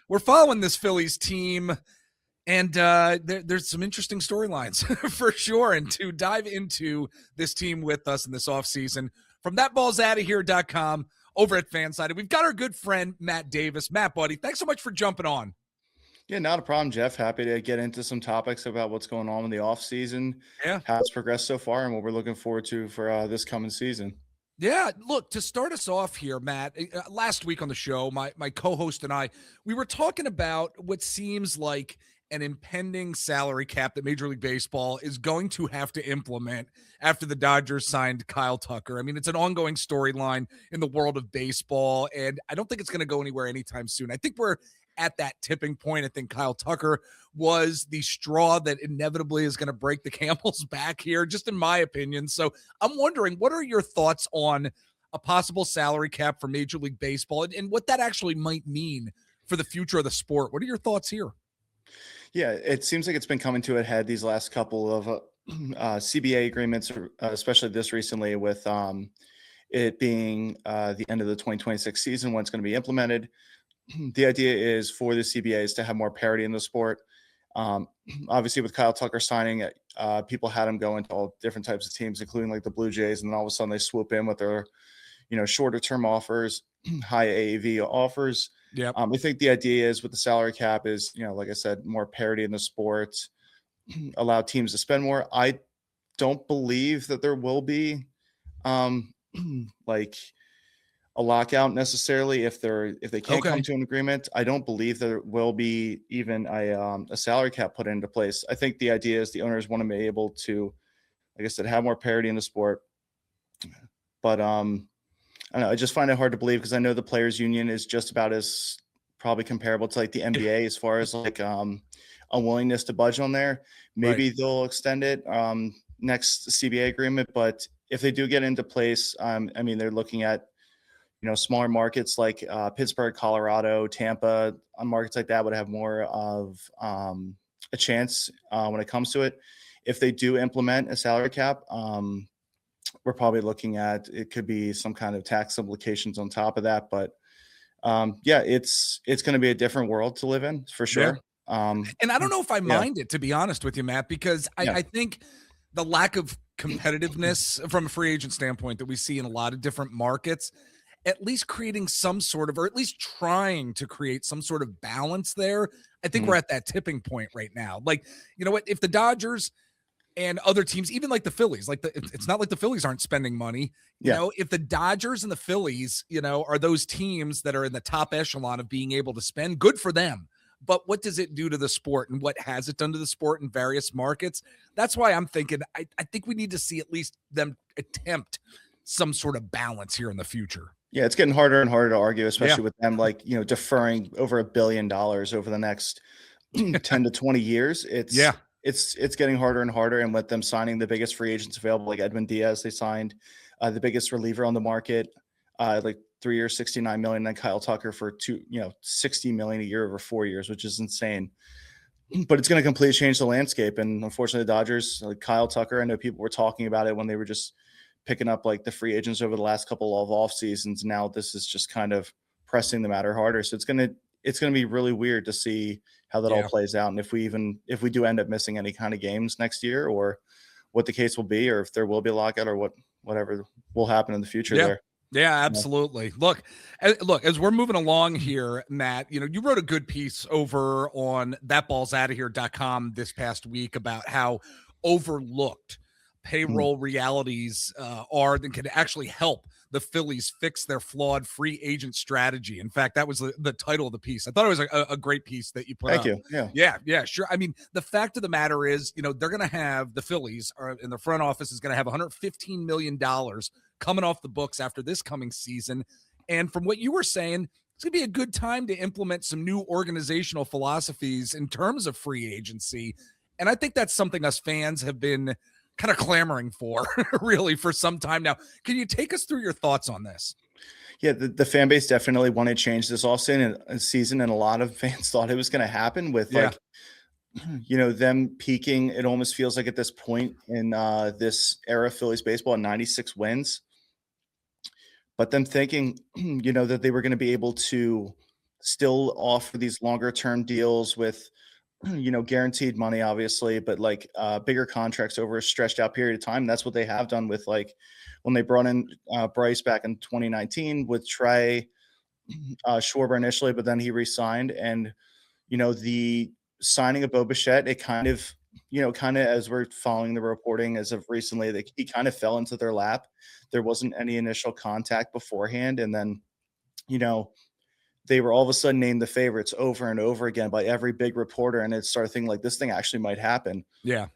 we're following this Phillies team, and there's some interesting storylines for sure. And to dive into this team with us in this offseason, from thatballsoutahere.com over at Fansided, we've got our good friend, Matt Davis. Matt, buddy, thanks so much for jumping on. Yeah, not a problem, Jeff. Happy to get into some topics about what's going on in the offseason, how it's progressed so far, and what we're looking forward to for this coming season. Yeah, look, to start us off here, Matt, last week on the show, my co-host and I, we were talking about what seems like an impending salary cap that Major League Baseball is going to have to implement after the Dodgers signed Kyle Tucker. I mean, it's an ongoing storyline in the world of baseball, and I don't think it's going to go anywhere anytime soon. I think we're at that tipping point. I think Kyle Tucker was the straw that inevitably is going to break the camel's back here, just in my opinion. So I'm wondering, what are your thoughts on a possible salary cap for Major League Baseball and what that actually might mean for the future of the sport? What are your thoughts here? Yeah, it seems like it's been coming to a head these last couple of CBA agreements, especially this recently with it being the end of the 2026 season when it's going to be implemented. The idea is for the CBAs to have more parity in the sport. Obviously, with Kyle Tucker signing, people had him go into all different types of teams, including like the Blue Jays, and then all of a sudden they swoop in with their, shorter term offers, high AAV offers. Yeah. I think the idea is with the salary cap is, like I said, more parity in the sport, allow teams to spend more. I don't believe that there will be like a lockout necessarily if they can't come to an agreement. I don't believe there will be even a salary cap put into place. I think the idea is the owners want to be able to, like I said, have more parity in the sport. But I don't know. I just find it hard to believe because I know the players union is just about as probably comparable to like the NBA as far as like unwillingness to budge on there. Maybe they'll extend it next CBA agreement. But if they do get into place, I mean, they're looking at, smaller markets like Pittsburgh, Colorado, Tampa. Markets like that would have more of a chance when it comes to it. If they do implement a salary cap, we're probably looking at, it could be some kind of tax implications on top of that. But it's going to be a different world to live in for sure. And I don't know if I mind it, to be honest with you, Matt, because I think the lack of competitiveness from a free agent standpoint that we see in a lot of different markets, at least creating some sort of, or at least trying to create some sort of balance there. I think we're at that tipping point right now. Like, you know what, if the Dodgers and other teams, even like the Phillies, like it's not like the Phillies aren't spending money. You know, if the Dodgers and the Phillies, are those teams that are in the top echelon of being able to spend, good for them. But what does it do to the sport, and what has it done to the sport in various markets? That's why I'm thinking, I think we need to see at least them attempt some sort of balance here in the future. Yeah, it's getting harder and harder to argue, especially with them, like, deferring over $1 billion over the next 10 to 20 years. It's getting harder and harder. And with them signing the biggest free agents available, like Edwin Diaz, they signed the biggest reliever on the market, like 3 years, $69 million, and Kyle Tucker for $60 million a year over 4 years, which is insane. But it's going to completely change the landscape. And unfortunately, the Dodgers, like Kyle Tucker, I know people were talking about it when they were just picking up like the free agents over the last couple of off seasons. Now this is just kind of pressing the matter harder. So it's going to be really weird to see how that all plays out. And if we do end up missing any kind of games next year, or what the case will be, or if there will be a lockout, or whatever will happen in the future there. Yeah, absolutely. Look, as we're moving along here, Matt, you wrote a good piece over on thatballsoutahere.com this past week about how overlooked payroll realities are that can actually help the Phillies fix their flawed free agent strategy. In fact, that was the title of the piece. I thought it was a great piece that you put up. Thank you. Yeah, sure. I mean, the fact of the matter is, they're going to have, the Phillies in the front office is going to have $115 million coming off the books after this coming season. And from what you were saying, it's going to be a good time to implement some new organizational philosophies in terms of free agency. And I think that's something us fans have been kind of clamoring for really for some time now. Can you take us through your thoughts on this? Yeah, the fan base definitely wanted to change this season, and a lot of fans thought it was going to happen with them peaking. It almost feels like at this point in this era of Phillies baseball, 96 wins. But them thinking, that they were going to be able to still offer these longer term deals with, guaranteed money, obviously, but like bigger contracts over a stretched out period of time. That's what they have done with, like, when they brought in Bryce back in 2019 with Trey Schwarber initially, but then he re-signed. And, the signing of Bo Bichette, it kind of as we're following the reporting as of recently, he kind of fell into their lap. There wasn't any initial contact beforehand. And then, they were all of a sudden named the favorites over and over again by every big reporter. And it started thinking like, this thing actually might happen. Yeah.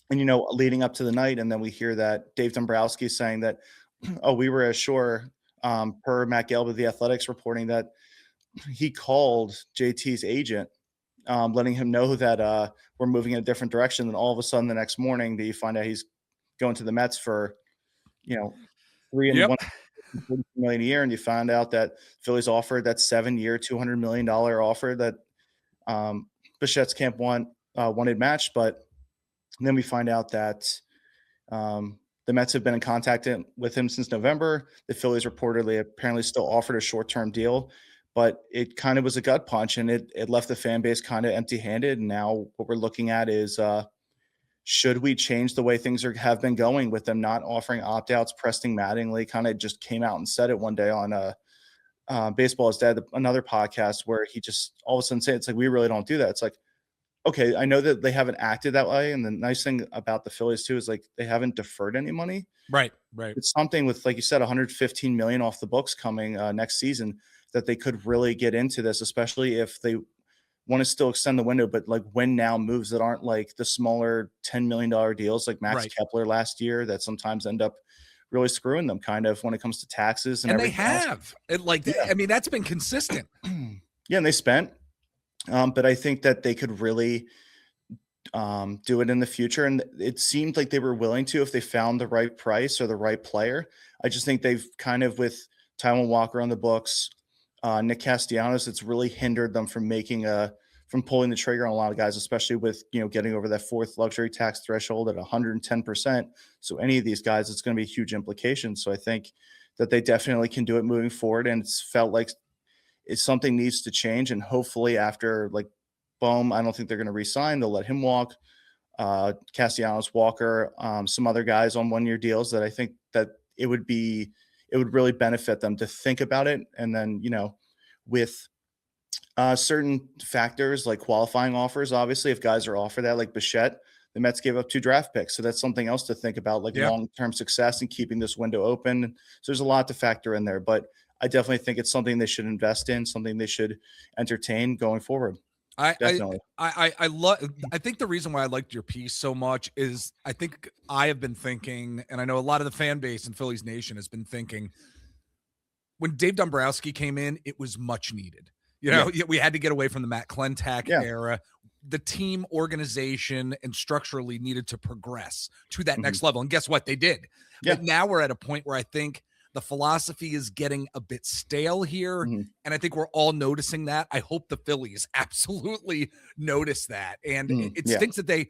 And, leading up to the night. And then we hear that Dave Dombrowski saying that, we were as sure, per Matt Gelb of the Athletics reporting, that he called JT's agent, letting him know that we're moving in a different direction. And all of a sudden the next morning that you find out he's going to the Mets for, $3 million a year. And you find out that Phillies offered that 7-year, $200 million offer that Bichette's camp wanted matched. But then we find out that the Mets have been in contact with him since November. The Phillies reportedly apparently still offered a short-term deal, but it kind of was a gut punch, and it left the fan base kind of empty-handed. And now what we're looking at is, should we change the way things have been going with them not offering opt-outs? Preston Mattingly kind of just came out and said it one day on Baseball is Dead, another podcast, where he just all of a sudden said, it's like, we really don't do that. It's like, okay, I know that they haven't acted that way. And the nice thing about the Phillies too is, like, they haven't deferred any money. Right. It's something with, like you said, $115 million off the books coming next season, that they could really get into this, especially if they want to still extend the window, but like win now moves that aren't like the smaller $10 million deals like Max Kepler last year that sometimes end up really screwing them kind of when it comes to taxes and everything. They have I mean, that's been consistent. Yeah. And they spent, but I think that they could really do it in the future. And it seemed like they were willing to if they found the right price or the right player. I just think they've kind of, with Taijuan Walker on the books, Nick Castellanos, it's really hindered them from from pulling the trigger on a lot of guys, especially with, getting over that fourth luxury tax threshold at 110%. So any of these guys, it's going to be a huge implication. So I think that they definitely can do it moving forward. And it's felt like something needs to change. And hopefully after, like, Bohm, I don't think they're going to re-sign. They'll let him walk. Castellanos, Walker, some other guys on 1-year deals that I think that it would really benefit them to think about it. And then, with certain factors like qualifying offers, obviously, if guys are offered that, like Bichette, the Mets gave up 2 draft picks. So that's something else to think about, like long-term success and keeping this window open. So there's a lot to factor in there, but I definitely think it's something they should invest in, something they should entertain going forward. I think the reason why I liked your piece so much is I think I have been thinking, and I know a lot of the fan base in Phillies Nation has been thinking, when Dave Dombrowski came in, it was much needed. We had to get away from the Matt Klentak era. The team organization and structurally needed to progress to that next level. And guess what? They did. Yeah. But now we're at a point where I think the philosophy is getting a bit stale here. And I think we're all noticing that. I hope the Phillies absolutely notice that. And it stinks that they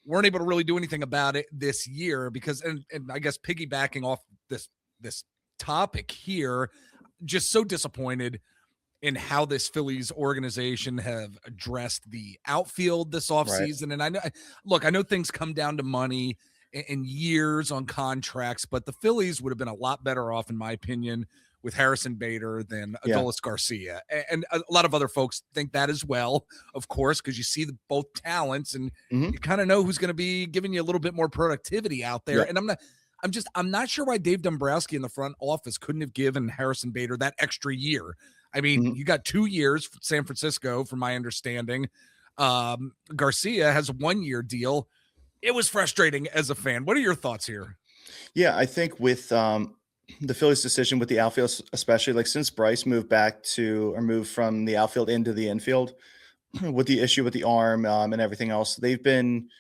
weren't able to really do anything about it this year because, and I guess piggybacking off this topic here, just so disappointed in how this Phillies organization have addressed the outfield this offseason. Right. And I know things come down to money and years on contracts, but the Phillies would have been a lot better off, in my opinion, with Harrison Bader than Adolis Garcia. And a lot of other folks think that as well, of course, because you see both talents and you kind of know who's going to be giving you a little bit more productivity out there. And I'm not sure why Dave Dombrowski in the front office couldn't have given Harrison Bader that extra year. I mean, you got 2 years for San Francisco, from my understanding. Garcia has a 1-year deal. It was frustrating as a fan. What are your thoughts here? Yeah, I think with the Phillies' decision with the outfield, especially, like, since Bryce moved from the outfield into the infield, with the issue with the arm and everything else, they've been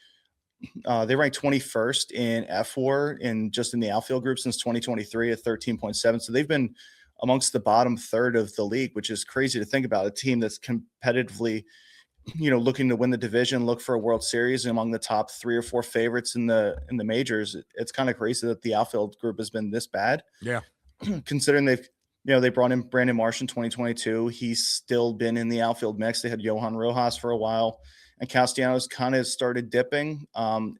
they ranked 21st in F4 in the outfield group since 2023 at 13.7. So they've been amongst the bottom third of the league, which is crazy to think about. A team that's competitively, looking to win the division, look for a World Series, and among the top 3 or 4 favorites in the majors. It's kind of crazy that the outfield group has been this bad. Yeah. Considering they brought in Brandon Marsh in 2022. He's still been in the outfield mix. They had Johan Rojas for a while, and Castellanos kind of started dipping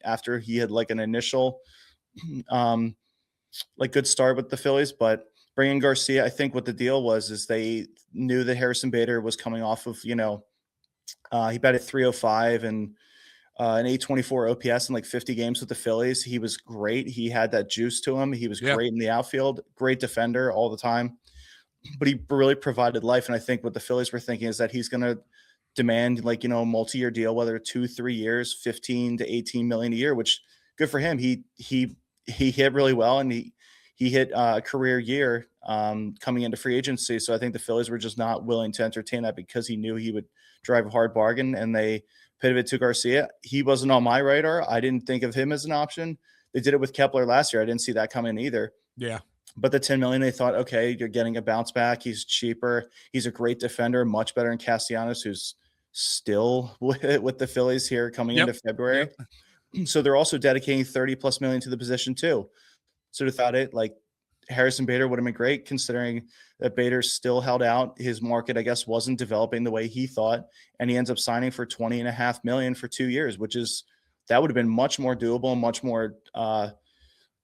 after he had like an initial good start with the Phillies. But bringing Garcia, I think what the deal was is they knew that Harrison Bader was coming off of, he batted 305 and an 824 OPS in like 50 games with the Phillies. He was great. He had that juice to him. He was great in the outfield, great defender all the time, but he really provided life. And I think what the Phillies were thinking is that he's going to demand a multi-year deal, whether 2-3 years, 15 to 18 million a year, which good for him. He hit really well, and he hit a career year coming into free agency. So I think the Phillies were just not willing to entertain that because he knew he would drive a hard bargain, and they pitted it to Garcia. He wasn't on my radar. I didn't think of him as an option. They did it with Kepler last year. I didn't see that coming either. Yeah. But the 10 million, they thought, okay, you're getting a bounce back. He's cheaper. He's a great defender, much better than Castellanos, who's still with the Phillies here coming into February. So they're also dedicating 30+ million to the position too. So they thought Harrison Bader would have been great, considering that Bader still held out. His market, I guess, wasn't developing the way he thought, and he ends up signing for $20.5 million for 2 years, that would have been much more doable,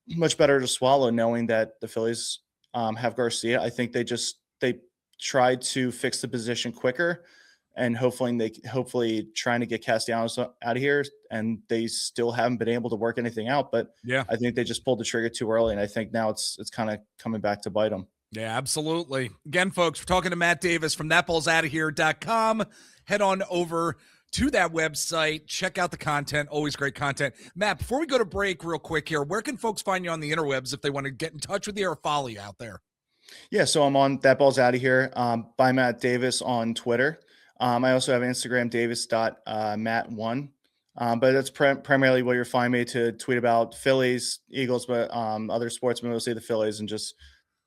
much better to swallow, knowing that the Phillies have Garcia. I think they tried to fix the position quicker, and hopefully trying to get Castellanos out of here, and they still haven't been able to work anything out. But I think they just pulled the trigger too early, and I think now it's kind of coming back to bite them. Yeah, absolutely. Again, folks, we're talking to Matt Davis from thatballsoutofhere.com. Head on over to that website. Check out the content. Always great content. Matt, before we go to break real quick here, where can folks find you on the interwebs if they want to get in touch with you or follow you out there? Yeah, so I'm on That Ball's Out of Here by Matt Davis on Twitter. I also have Instagram, davis.matt1. But that's primarily what you're finding me to tweet about Phillies, Eagles, but other sports, but mostly the Phillies, and just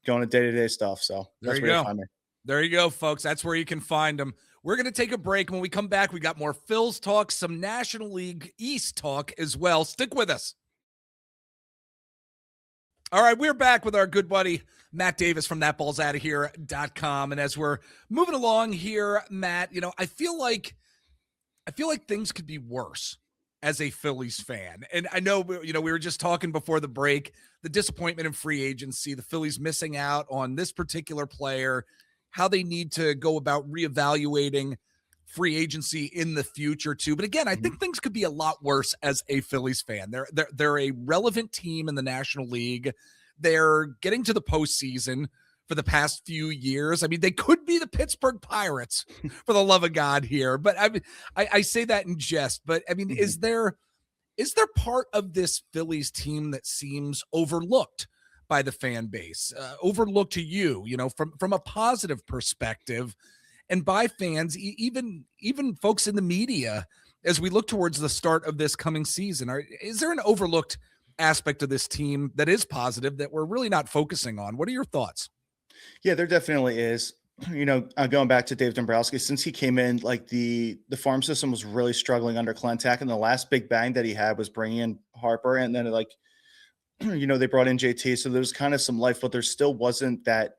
going to day-to-day stuff. So that's where you find me. There you go, folks. That's where you can find them. We're going to take a break. When we come back, we got more Phils talk, some National League East talk as well. Stick with us. All right, we're back with our good buddy, Matt Davis from thatballsoutahere.com. And as we're moving along here, Matt, I feel like things could be worse as a Phillies fan. And I know, we were just talking before the break, the disappointment in free agency, the Phillies missing out on this particular player, how they need to go about reevaluating free agency in the future too. But again, I think things could be a lot worse as a Phillies fan. They're a relevant team in the National League. They're getting to the postseason for the past few years. I mean, they could be the Pittsburgh Pirates for the love of God here. But I say that in jest, but I mean, is there part of this Phillies team that seems overlooked by the fan base, overlooked to you, from a positive perspective, and by fans, even folks in the media, as we look towards the start of this coming season? Is there an overlooked aspect of this team that is positive that we're really not focusing on? What are your thoughts? Yeah, there definitely is. Going back to Dave Dombrowski, since he came in, like the farm system was really struggling under Clentak, and the last big bang that he had was bringing in Harper, and then they brought in JT, so there was kind of some life, but there still wasn't that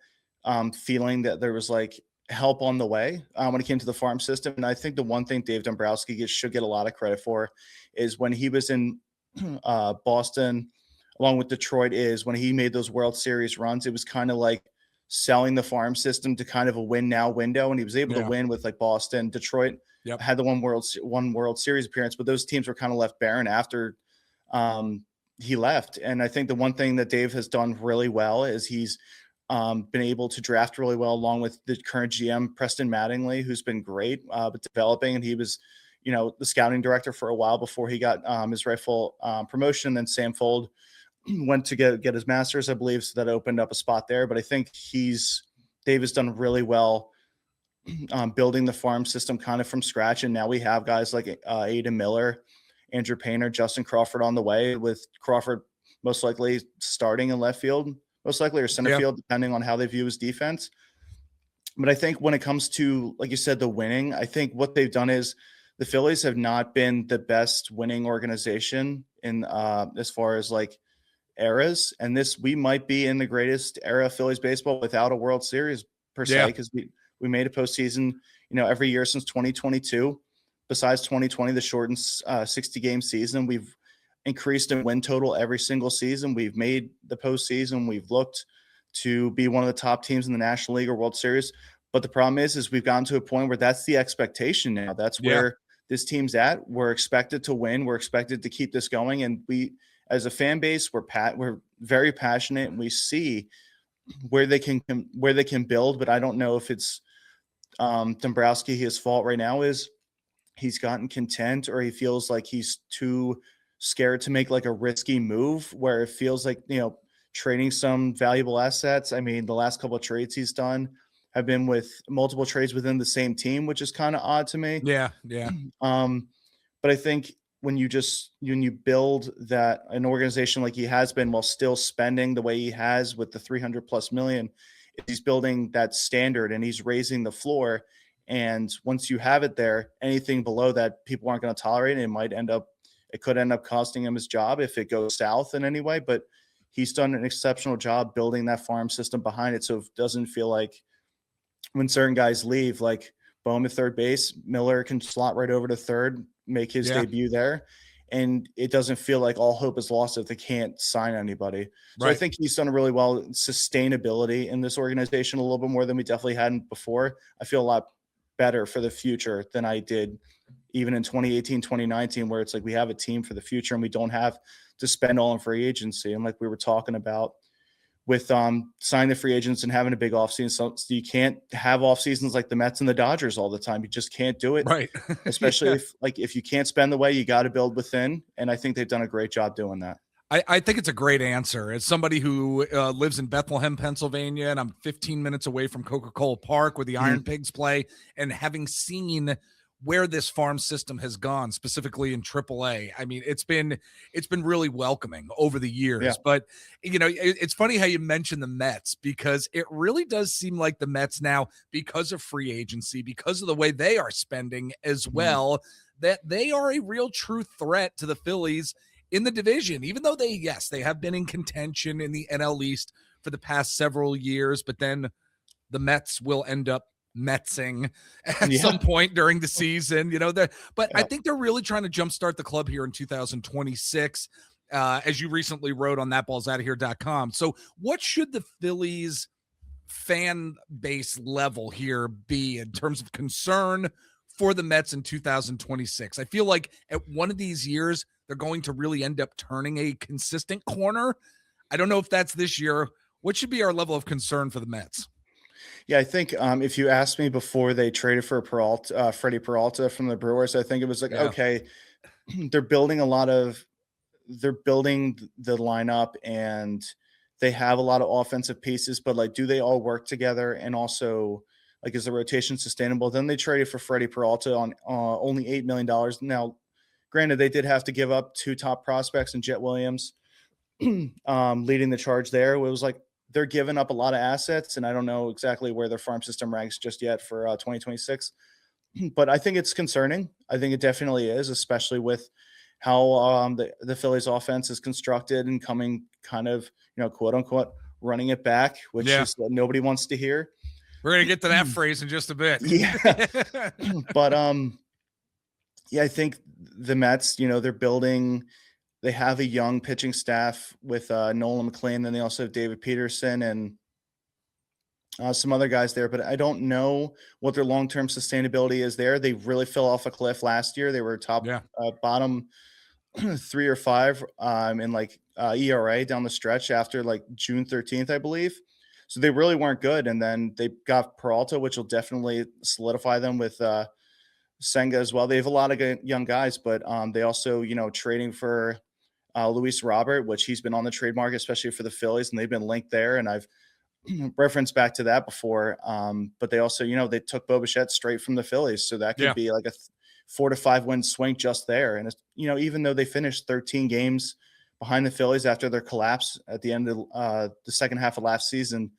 feeling that there was like help on the way when it came to the farm system. And I think the one thing Dave Dombrowski should get a lot of credit for is when he was in Boston along with Detroit, is when he made those World Series runs, it was kind of like selling the farm system to kind of a win now window, and he was able to win with like Boston. Detroit had the one World Series appearance, but those teams were kind of left barren after he left. And I think the one thing that Dave has done really well is he's been able to draft really well, along with the current GM Preston Mattingly, who's been great but developing. And he was the scouting director for a while before he got his rightful promotion. Then Sam Fold went to get his master's, I believe, so that opened up a spot there. But I think Dave has done really well building the farm system kind of from scratch. And now we have guys like Aidan Miller, Andrew Painter, Justin Crawford on the way, with Crawford most likely starting in left field, most likely, or center field, depending on how they view his defense. But I think when it comes to, like you said, the winning, I think what they've done is the Phillies have not been the best winning organization in as far as like eras. And we might be in the greatest era of Phillies baseball without a World Series per se, because we made a postseason, every year since 2022. Besides 2020, the shortened 60-game season, we've increased in win total every single season. We've made the postseason. We've looked to be one of the top teams in the National League or World Series. But the problem is we've gotten to a point where that's the expectation now. That's where this team's at. We're expected to win. We're expected to keep this going. And we, as a fan base, we're very passionate, and we see where they can build. But I don't know if it's Dombrowski. His fault right now is he's gotten content, or he feels like he's too scared to make like a risky move where it feels like, trading some valuable assets. I mean, the last couple of trades he's done have been with multiple trades within the same team, which is kind of odd to me. Yeah. But I think when you build an organization like he has been, while still spending the way he has with the 300+ million, he's building that standard and he's raising the floor. And once you have it there, anything below that, people aren't going to tolerate it. It could end up costing him his job if it goes south in any way. But he's done an exceptional job building that farm system behind it, so it doesn't feel like when certain guys leave, like Bowman third base, Miller can slot right over to third, make his debut there. And it doesn't feel like all hope is lost if they can't sign anybody. So I think he's done really well. Sustainability in this organization a little bit more than we definitely hadn't before. I feel a lot better for the future than I did even in 2018, 2019, where it's like we have a team for the future and we don't have to spend all in free agency. And like we were talking about with signing the free agents and having a big offseason, so you can't have off seasons like the Mets and the Dodgers all the time. You just can't do it. Right. Especially if you can't spend the way, you got to build within. And I think they've done a great job doing that. I think it's a great answer. As somebody who lives in Bethlehem, Pennsylvania, and I'm 15 minutes away from Coca-Cola Park where the Iron Pigs play, and having seen where this farm system has gone, specifically in AAA. I mean, it's been really welcoming over the years. Yeah. But it's funny how you mention the Mets, because it really does seem like the Mets now, because of free agency, because of the way they are spending as well, that they are a real true threat to the Phillies in the division, even though they have been in contention in the NL East for the past several years, but then the Mets will end up Metsing at some point during the season, I think they're really trying to jumpstart the club here in 2026, as you recently wrote on thatballsoutofhere.com. So what should the Phillies fan base level here be in terms of concern for the Mets in 2026? I feel like at one of these years, they're going to really end up turning a consistent corner. I don't know if that's this year. What should be our level of concern for the Mets? Yeah, I think if you asked me before they traded for Freddie Peralta from the Brewers, I think it was like, okay, they're building the lineup and they have a lot of offensive pieces, but like, do they all work together? And also, like, is the rotation sustainable? Then they traded for Freddie Peralta on only $8 million. Now, granted, they did have to give up 2 top prospects and Jet Williams leading the charge there. It was like, they're giving up a lot of assets, and I don't know exactly where their farm system ranks just yet for 2026. But I think it's concerning. I think it definitely is, especially with how the Phillies offense is constructed and coming kind of, quote unquote, running it back, which is what nobody wants to hear. We're going to get to that phrase in just a bit. But I think the Mets, they're building. They have a young pitching staff with Nolan McLean. Then they also have David Peterson and some other guys there. But I don't know what their long-term sustainability is there. They really fell off a cliff last year. They were bottom 3 or 5 in ERA down the stretch after June 13th, I believe. So they really weren't good. And then they got Peralta, which will definitely solidify them with Senga as well. They have a lot of young guys, but they also, trading for Luis Robert, which he's been on the trade market, especially for the Phillies, and they've been linked there. And I've referenced back to that before. But they also, they took Bo Bichette straight from the Phillies. So that could be like a 4 to 5 win swing just there. And it's, even though they finished 13 games behind the Phillies after their collapse at the end of the second half of last season,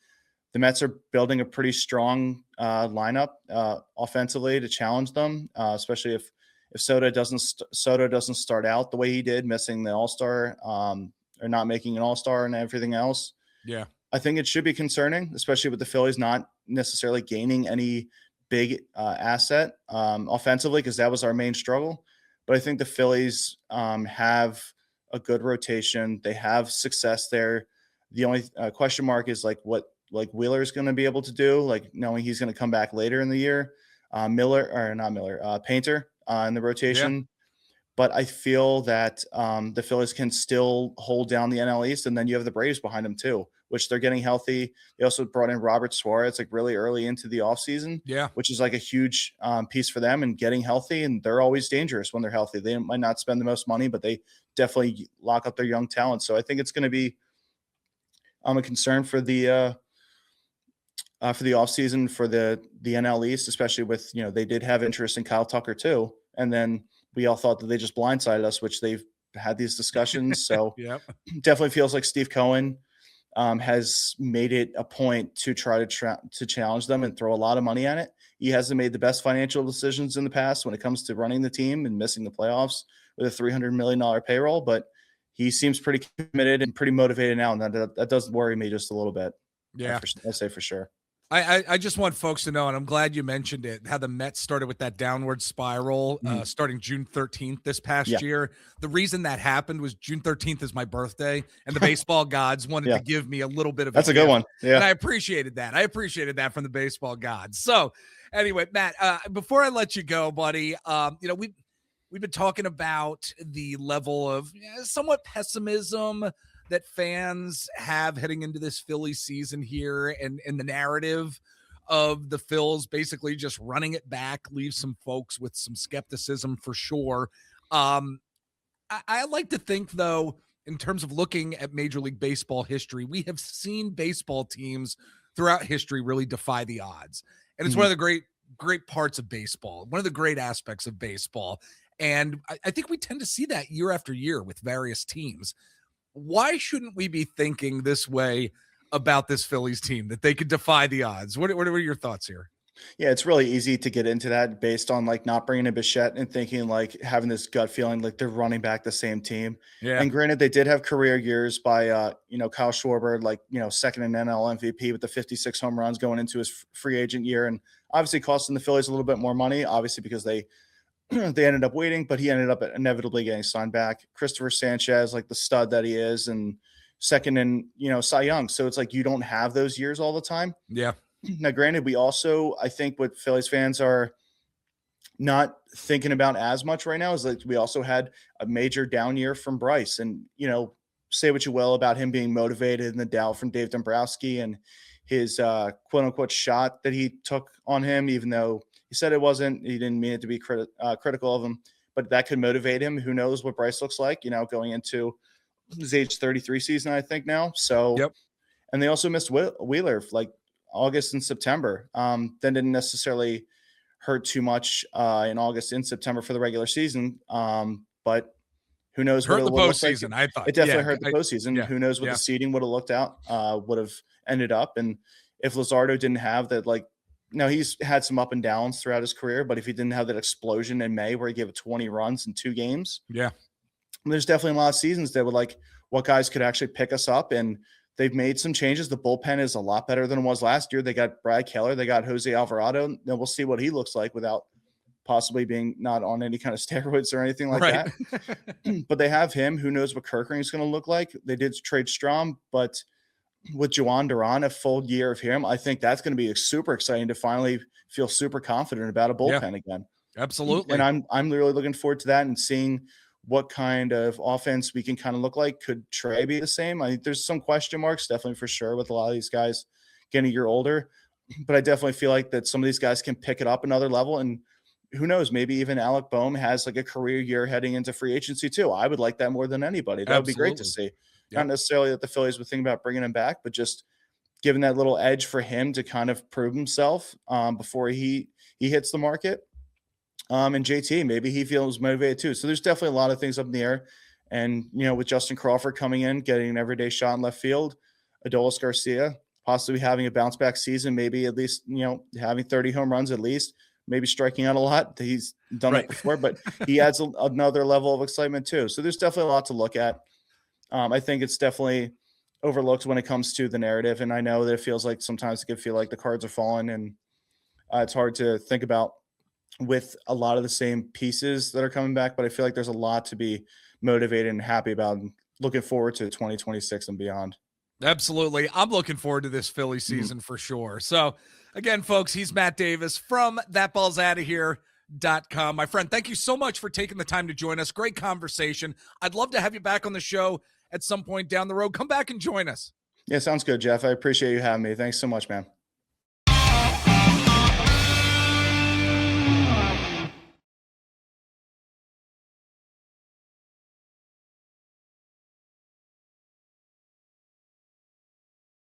the Mets are building a pretty strong lineup offensively to challenge them, especially if Soto doesn't start out the way he did, missing the All-Star or not making an All-Star and everything else. Yeah, I think it should be concerning, especially with the Phillies not necessarily gaining any big asset offensively, because that was our main struggle. But I think the Phillies have a good rotation. They have success there. The only question mark is what Wheeler's going to be able to do, knowing he's going to come back later in the year. Painter in the rotation. Yeah. But I feel that the Phillies can still hold down the NL East, and then you have the Braves behind them too, which they're getting healthy. They also brought in Robert Suarez really early into the offseason, which is a huge piece for them and getting healthy, and they're always dangerous when they're healthy. They might not spend the most money, but they definitely lock up their young talent. So I think it's going to be a concern for the offseason for the NL East, especially with, they did have interest in Kyle Tucker too. And then we all thought that they just blindsided us, which they've had these discussions. So definitely feels like Steve Cohen has made it a point to try to challenge them and throw a lot of money at it. He hasn't made the best financial decisions in the past when it comes to running the team and missing the playoffs with a $300 million payroll, but he seems pretty committed and pretty motivated now. And that does worry me just a little bit. Yeah. I'll say for sure. I just want folks to know, and I'm glad you mentioned it, how the Mets started with that downward spiral starting June 13th this past year. The reason that happened was June 13th is my birthday, and the baseball gods wanted to give me a little bit of That's a good one. Yeah. And I appreciated that. From the baseball gods. So anyway, Matt, before I let you go, buddy, we've been talking about the level of somewhat pessimism that fans have heading into this Philly season here, and the narrative of the Phils basically just running it back leaves some folks with some skepticism for sure. I like to think, though, in terms of looking at Major League Baseball history, we have seen baseball teams throughout history really defy the odds. And it's one of the great great parts of baseball, one of the great aspects of baseball. And I think we tend to see that year after year with various teams. Why shouldn't we be thinking this way about this Phillies team, that they could defy the odds? What are your thoughts here? Yeah, it's really easy to get into that based on like not bringing in Bichette and thinking like having this gut feeling like they're running back the same team. Yeah. And granted, they did have career years by Kyle Schwarber, like second in NL MVP with the 56 home runs going into his free agent year, and obviously costing the Phillies a little bit more money, obviously because they they ended up waiting, but he ended up inevitably getting signed back. Christopher Sanchez, like the stud that he is, and second in Cy Young. So it's like you don't have those years all the time. Yeah. Now, granted, we also, I think what Phillies fans are not thinking about as much right now is like we also had a major down year from Bryce. And, say what you will about him being motivated in the doubt from Dave Dombrowski and his quote unquote shot that he took on him, even though he said it wasn't, he didn't mean it to be critical of him, but that could motivate him. Who knows what Bryce looks like, going into his age 33 season, I think now. So, yep. And they also missed Wheeler like August and September. Then didn't necessarily hurt too much in August and September for the regular season. But who knows hurt what the it postseason? Like. I thought it definitely hurt the postseason. Who knows what the seeding would have looked out, would have ended up. And if Luzardo didn't have that, now he's had some up and downs throughout his career, but if he didn't have that explosion in May where he gave 20 runs in 2 games, there's definitely a lot of seasons that would what guys could actually pick us up. And they've made some changes. The bullpen is a lot better than it was last year. They got Brad Keller. They got Jose Alvarado. And we'll see what he looks like without possibly being not on any kind of steroids or anything like that. But they have him. Who knows what Kerkering is going to look like? They did trade Strom, but with Juan Duran, a full year of him, I think that's going to be super exciting to finally feel super confident about a bullpen again. Absolutely. And I'm really looking forward to that and seeing what kind of offense we can kind of look like. Could Trey be the same? I think there's some question marks, definitely for sure, with a lot of these guys getting a year older. But I definitely feel like that some of these guys can pick it up another level. And who knows, maybe even Alec Boehm has like a career year heading into free agency too. I would like that more than anybody. That would be great to see. Yep. Not necessarily that the Phillies would think about bringing him back, but just giving that little edge for him to kind of prove himself before he hits the market. And JT, maybe he feels motivated too. So there's definitely a lot of things up in the air. And, with Justin Crawford coming in, getting an everyday shot in left field, Adolis Garcia possibly having a bounce back season, maybe at least, having 30 home runs at least, maybe striking out a lot. He's done that before, but he adds another level of excitement too. So there's definitely a lot to look at. I think it's definitely overlooked when it comes to the narrative. And I know that it feels like sometimes it could feel like the cards are falling and it's hard to think about with a lot of the same pieces that are coming back, but I feel like there's a lot to be motivated and happy about and looking forward to 2026 and beyond. Absolutely. I'm looking forward to this Philly season for sure. So again, folks, he's Matt Davis from thatballsoutahere.com. My friend, thank you so much for taking the time to join us. Great conversation. I'd love to have you back on the show at some point down the road. Come back and join us. Yeah, sounds good, Jeff. I appreciate you having me. Thanks so much, man.